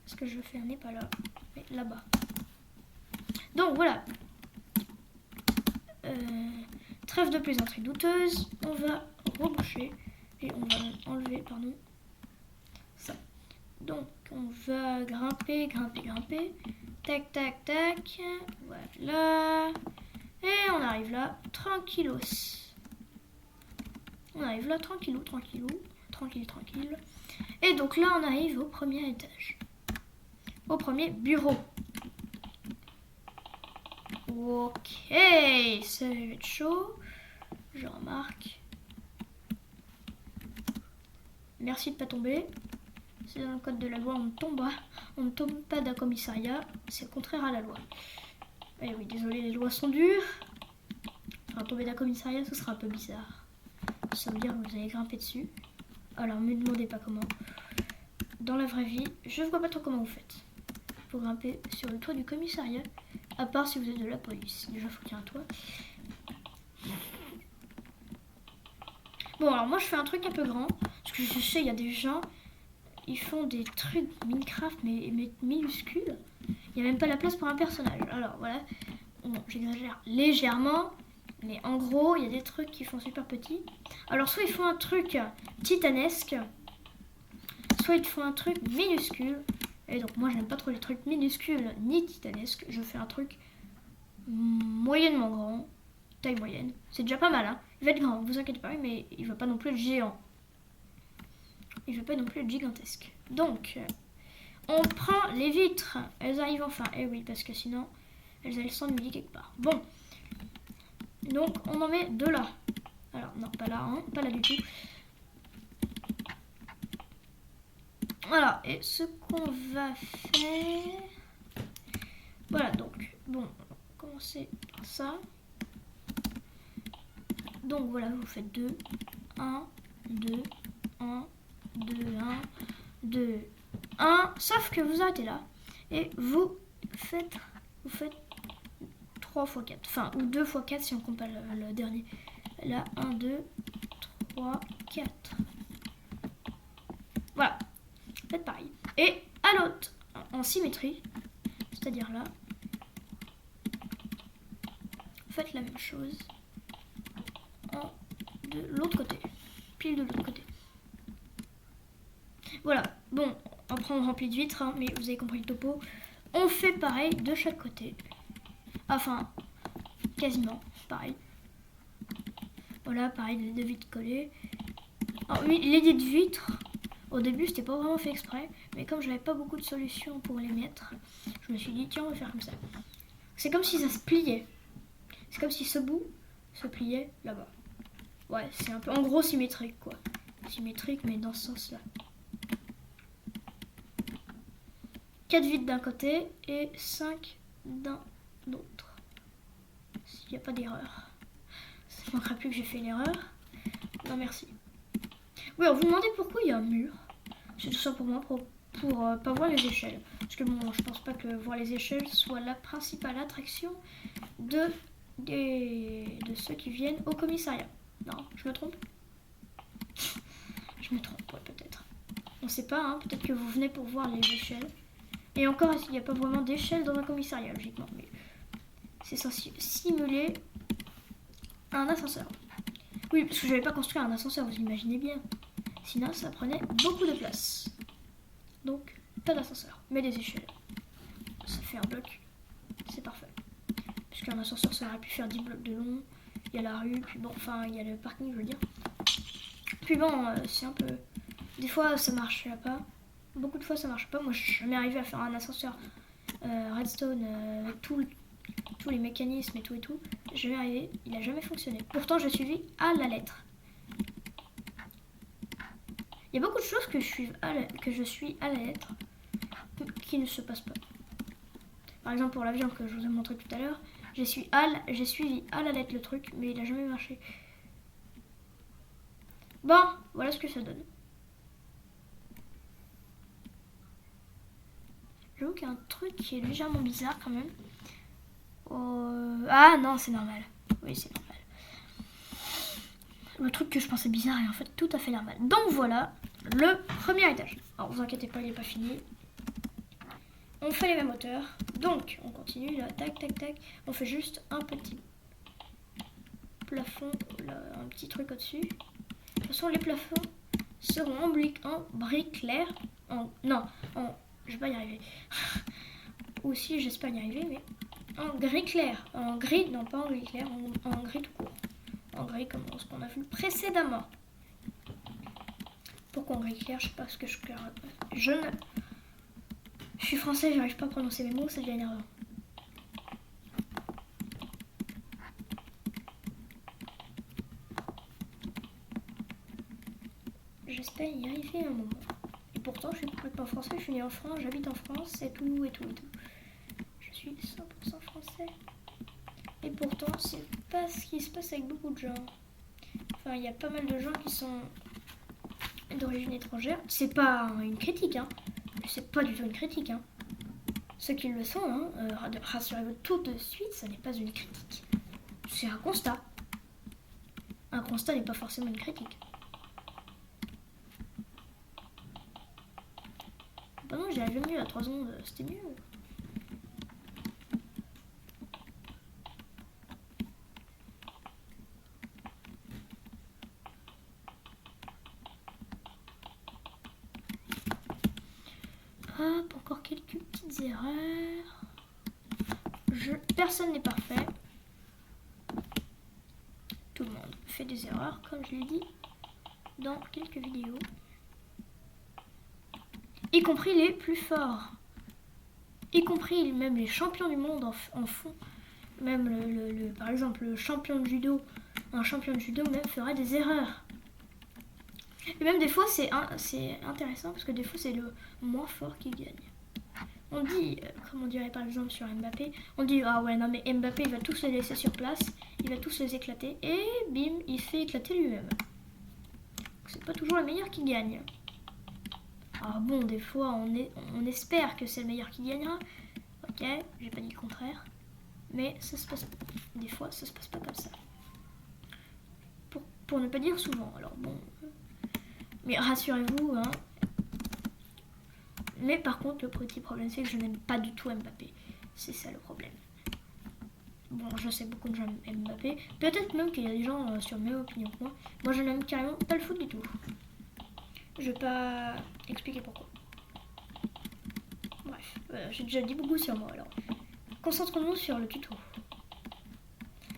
Ce que je veux faire n'est pas là, mais là-bas. Donc voilà. Trêve de plaisanterie douteuse. On va reboucher et on va enlever, pardon, ça. Donc on va grimper. Tac. Voilà. Et on arrive là, tranquillos. Tranquille. Et donc là, on arrive au premier étage. Au premier bureau. Ok, ça va être chaud. Je remarque. Merci de pas tomber. C'est dans le code de la loi, on ne tombe pas d'un commissariat. C'est contraire à la loi. Eh oui, désolé, les lois sont dures. Enfin, tomber d'un commissariat, ce sera un peu bizarre. Ça veut dire que vous allez grimper dessus. Alors, ne me demandez pas comment. Dans la vraie vie, je ne vois pas trop comment vous faites. Pour grimper sur le toit du commissariat. À part si vous êtes de la police. Déjà, il faut qu'il y ait un toit. Bon, alors moi, je fais un truc un peu grand. Parce que je sais, il y a des gens... Ils font des trucs Minecraft, mais minuscules. Il n'y a même pas la place pour un personnage. Alors, voilà. Bon, j'exagère légèrement. Mais en gros, il y a des trucs qui font super petits. Alors, soit ils font un truc titanesque. Soit ils font un truc minuscule. Et donc, moi, j'aime pas trop les trucs minuscules ni titanesques. Je fais un truc moyennement grand. Taille moyenne. C'est déjà pas mal, hein. Il va être grand, vous inquiétez pas, mais il va pas non plus être géant. et je veux pas non plus être gigantesque. Donc, on prend les vitres. Elles arrivent enfin. Eh oui, parce que sinon, elles allaient s'ennuyer quelque part. Bon. Donc, on en met 2 là. Alors, non, pas là, hein, pas là du tout. Voilà, et ce qu'on va faire... Voilà, donc, bon, on va commencer par ça. Donc, voilà, vous faites 2, 1, 2, 1, 2, 1, 2, 1. Sauf que vous arrêtez là. Et vous faites 3 x 4. Enfin, ou 2 x 4 si on compte pas le dernier. Là, 1, 2, 3, 4. Voilà. Faites pareil. Et à l'autre, en symétrie, c'est-à-dire là, faites la même chose de l'autre côté. Pile de l'autre côté. Voilà. Bon, après on remplit de vitres, hein, mais vous avez compris le topo. On fait pareil de chaque côté. Enfin, quasiment pareil. Voilà, pareil, les 2 vitres collées. Alors oui, les 2 vitres, au début c'était pas vraiment fait exprès, mais comme j'avais pas beaucoup de solutions pour les mettre, je me suis dit tiens on va faire comme ça. C'est comme si ça se pliait. C'est comme si ce bout se pliait là-bas. Ouais, c'est un peu en gros symétrique quoi. Symétrique mais dans ce sens-là. 4 vitres d'un côté et 5 d'un autre. S'il n'y a pas d'erreur. Ça ne manquera plus que j'ai fait une erreur. Non merci. Oui, alors vous demandez pourquoi il y a un mur. C'est tout simplement pour pas voir les échelles. Parce que bon, je pense pas que voir les échelles soit la principale attraction de ceux qui viennent au commissariat. Non, je me trompe. Je me trompe, ouais, peut-être. On sait pas, hein, peut-être que vous venez pour voir les échelles. Et encore, il n'y a pas vraiment d'échelle dans un commissariat, logiquement. Mais c'est censé simuler un ascenseur. Oui, parce que je n'avais pas construit un ascenseur, vous imaginez bien. Sinon, ça prenait beaucoup de place. Donc, pas d'ascenseur, mais des échelles. Ça fait un bloc. C'est parfait. Puisqu'un ascenseur, ça aurait pu faire 10 blocs de long. Il y a la rue, puis bon, enfin, il y a le parking, je veux dire. Puis bon, c'est un peu... Des fois, ça marche pas. Beaucoup de fois, ça marche pas. Moi, je suis jamais arrivé à faire un ascenseur redstone avec tous les mécanismes et tout. Jamais arrivé. Il a jamais fonctionné. Pourtant, je suivi à la lettre. Il y a beaucoup de choses que je suis à la lettre qui ne se passent pas. Par exemple, pour l'avion que je vous ai montré tout à l'heure, j'ai suivi à la lettre le truc, mais il a jamais marché. Bon, voilà ce que ça donne. J'avoue qu'il y a un truc qui est légèrement bizarre quand même. Ah non, c'est normal. Oui, c'est normal. Le truc que je pensais bizarre est en fait tout à fait normal. Donc voilà, le premier étage. Alors vous inquiétez pas, il n'est pas fini. On fait les mêmes hauteurs. Donc on continue là, tac, tac, tac. On fait juste un petit plafond, là, un petit truc au-dessus. De toute façon, les plafonds seront en briques claires. Je vais pas y arriver. Ou si, j'espère y arriver, mais en gris clair. En gris, non pas en gris clair, en gris tout court. En gris comme ce qu'on a vu précédemment. Pourquoi en gris clair? Je sais pas ce que je suis français, j'arrive pas à prononcer mes mots, ça devient énervant. J'espère y arriver un moment. Et pourtant, je suis complètement français, je suis né en France, j'habite en France, et tout. Je suis 100% français. Et pourtant, c'est pas ce qui se passe avec beaucoup de gens. Enfin, il y a pas mal de gens qui sont d'origine étrangère. C'est pas une critique, hein. C'est pas du tout une critique, hein. Ceux qui le sont, hein, rassurez-vous tout de suite, ça n'est pas une critique. C'est un constat. Un constat n'est pas forcément une critique. Bah non, j'y arrivais mieux à 3 secondes, c'était mieux. Hop, encore quelques petites erreurs. Personne n'est parfait. Tout le monde fait des erreurs, comme je l'ai dit dans quelques vidéos. y compris les plus forts. Y compris même les champions du monde en font. Même par exemple le champion de judo, un champion de judo même ferait des erreurs. Et même des fois c'est intéressant parce que des fois c'est le moins fort qui gagne. On dit, comme on dirait par exemple sur Mbappé, on dit ah ouais non mais Mbappé il va tous les laisser sur place, il va tous les éclater et bim il fait éclater lui-même. C'est pas toujours le meilleur qui gagne. Alors bon des fois on espère que c'est le meilleur qui gagnera. Ok, j'ai pas dit le contraire. Mais ça se passe des fois ça se passe pas comme ça. Pour ne pas dire souvent. Alors bon. Mais rassurez-vous, hein. Mais par contre, le petit problème, c'est que je n'aime pas du tout Mbappé. C'est ça le problème. Bon, je sais beaucoup de gens aiment Mbappé. Peut-être même qu'il y a des gens sur mes opinions que moi. Moi, je n'aime carrément pas le foot du tout. Je vais pas expliquer pourquoi. Bref, j'ai déjà dit beaucoup sur moi, alors. Concentrons-nous sur le tuto.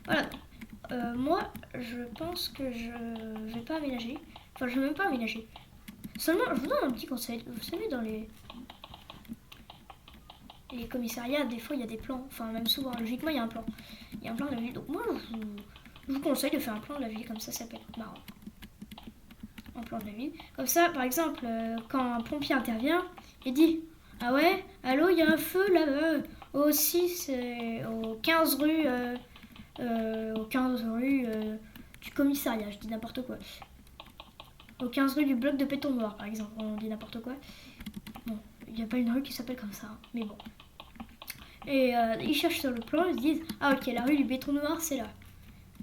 Voilà. Moi, je pense que je vais pas aménager. Enfin, je vais même pas aménager. Seulement, je vous donne un petit conseil. Vous savez, dans les commissariats, des fois, il y a des plans. Enfin, même souvent, logiquement, il y a un plan. Il y a un plan de la ville. Donc moi, je vous conseille de faire un plan de la ville. Comme ça peut être marrant. Un plan de la ville. Comme ça, par exemple, quand un pompier intervient, il dit « Ah ouais, allô, il y a un feu là-bas. Au 6, au 15 rue... au 15 rue du commissariat. » Je dis n'importe quoi. Au 15 rue du bloc de béton noir, par exemple. On dit n'importe quoi. Bon, il n'y a pas une rue qui s'appelle comme ça, hein, mais bon. Et ils cherchent sur le plan, ils se disent « Ah ok, la rue du béton noir, c'est là.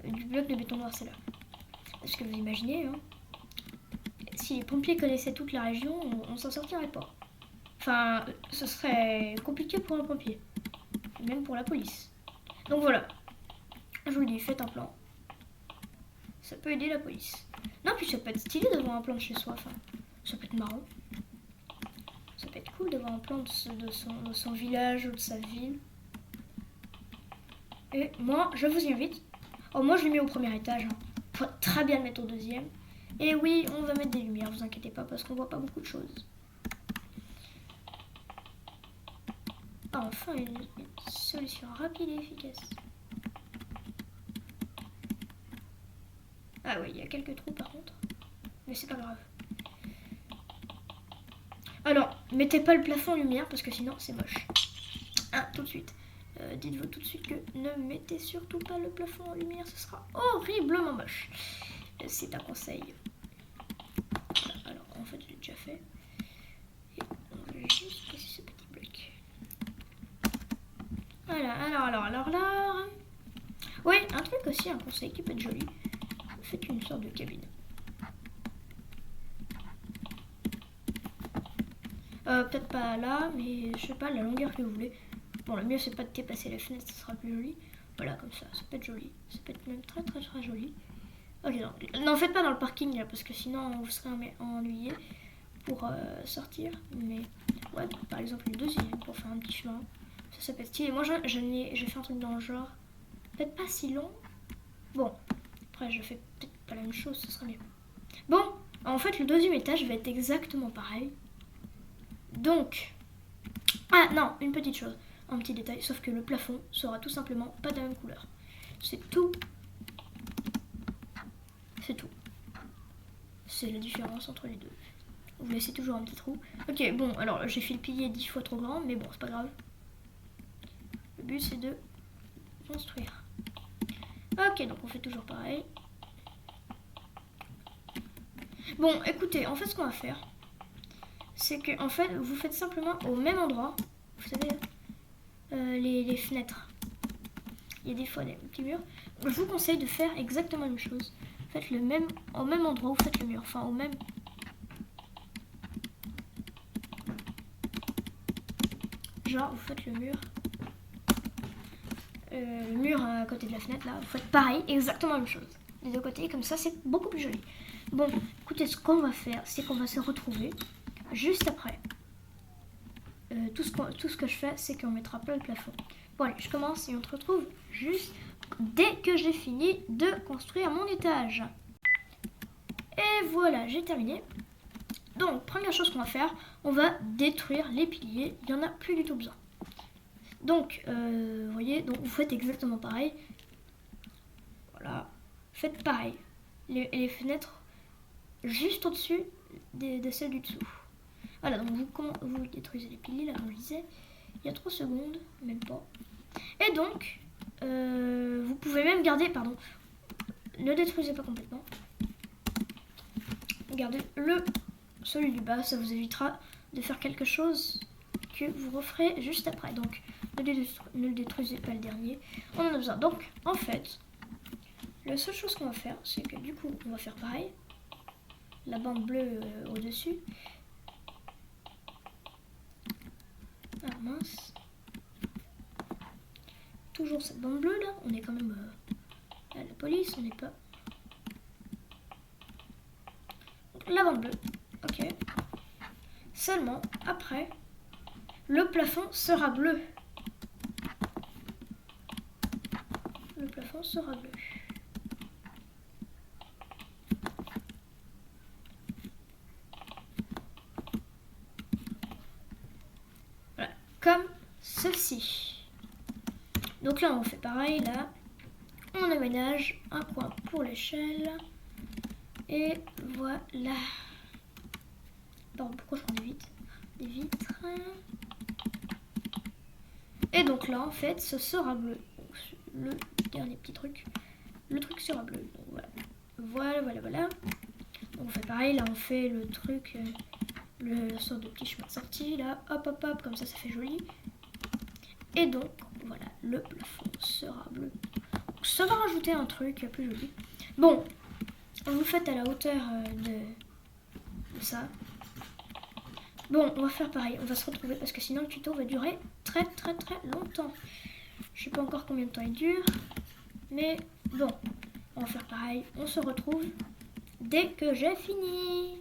Du bloc de béton noir, c'est là. » Parce que vous imaginez, hein, si les pompiers connaissaient toute la région, on s'en sortirait pas. Enfin, ce serait compliqué pour un pompier. Même pour la police. Donc voilà. Je vous le dis, faites un plan. Ça peut aider la police. Non, puis ça peut être stylé d'avoir un plan de chez soi. Enfin, ça peut être marrant. Ça peut être cool d'avoir un plan de son village ou de sa ville. Et moi, je vous invite. Oh, moi, je le mets au premier étage. Hein. Faut très bien le mettre au deuxième. Et oui, on va mettre des lumières, vous inquiétez pas, parce qu'on voit pas beaucoup de choses. Ah, enfin, une solution rapide et efficace. Ah oui, il y a quelques trous par contre. Mais c'est pas grave. Alors, mettez pas le plafond en lumière parce que sinon c'est moche. Ah, tout de suite. Dites-vous tout de suite que ne mettez surtout pas le plafond en lumière, ce sera horriblement moche. C'est un conseil. Voilà, alors, en fait, je l'ai déjà fait. Et on va juste passer ce petit bloc. Voilà, alors là. Oui, un truc aussi, un conseil qui peut être joli. Faites une sorte de cabine. Peut-être pas là, mais je sais pas, la longueur que vous voulez. Bon, le mieux c'est pas de dépasser la fenêtre, ça sera plus joli. Voilà, comme ça peut être joli. Ça peut être même très très très joli. Ok, non, faites pas dans le parking là, parce que sinon vous serez ennuyé pour sortir. Mais ouais, par exemple une deuxième pour faire un petit chemin. Ça peut être stylé. Moi j'ai fait un truc dans le genre. Peut-être pas si long. Bon, après je fais peut-être pas la même chose, ça sera mieux. Bon, en fait le deuxième étage va être exactement pareil. Donc, ah non, une petite chose, un petit détail, sauf que le plafond sera tout simplement pas de la même couleur. C'est tout. C'est tout. C'est la différence entre les deux. Vous laissez toujours un petit trou. Ok, bon, alors j'ai fait le pilier 10 fois trop grand, mais bon, c'est pas grave. Le but c'est de construire. Ok, donc on fait toujours pareil. Bon, écoutez, en fait ce qu'on va faire, c'est que en fait vous faites simplement au même endroit, vous savez, les fenêtres. Il y a des fois des petits murs. Je vous conseille de faire exactement la même chose. Faites le même au même endroit où vous faites le mur, enfin au même. Genre vous faites le mur à côté de la fenêtre là, vous faites pareil, exactement la même chose. Des deux côtés, comme ça c'est beaucoup plus joli. Bon, écoutez, ce qu'on va faire, c'est qu'on va se retrouver juste après. Tout ce que je fais, c'est qu'on mettra pas le plafond. Bon allez, je commence et on se retrouve juste dès que j'ai fini de construire mon étage. Et voilà, j'ai terminé. Donc, première chose qu'on va faire, on va détruire les piliers. Il n'y en a plus du tout besoin. Donc, vous voyez, donc vous faites exactement pareil. Voilà. Faites pareil. Les fenêtres juste au-dessus de celles du dessous. Voilà, donc vous détruisez les piliers, là, comme je disais. Il y a 3 secondes, même pas. Et donc, vous pouvez même garder, pardon, ne détruisez pas complètement. Gardez celui du bas, ça vous évitera de faire quelque chose que vous referez juste après. Donc, ne détruisez pas le dernier. On en a besoin. Donc, en fait, la seule chose qu'on va faire, c'est que du coup, on va faire pareil. La bande bleue au-dessus. Ah mince. Toujours cette bande bleue là. On est quand même à la police, on n'est pas... Donc, la bande bleue. Ok. Seulement, après, le plafond sera bleu. Le plafond sera bleu. Voilà, comme ceci. Donc là, on fait pareil, là. On aménage un coin pour l'échelle. Et voilà. Pardon, pourquoi je prends des vitres. Et donc là, en fait, ce sera bleu. Le dernier petit truc. Le truc sera bleu. Donc voilà. Voilà. Donc on fait pareil, là on fait le truc, le sorte de petit chemin de sortie, là, hop, comme ça fait joli. Et donc, voilà, le plafond sera bleu. Donc, ça va rajouter un truc plus joli. Bon, vous le faites à la hauteur de ça. Bon, on va faire pareil, on va se retrouver parce que sinon le tuto va durer très longtemps. Je sais pas encore combien de temps il dure, mais bon, on va faire pareil, on se retrouve dès que j'ai fini.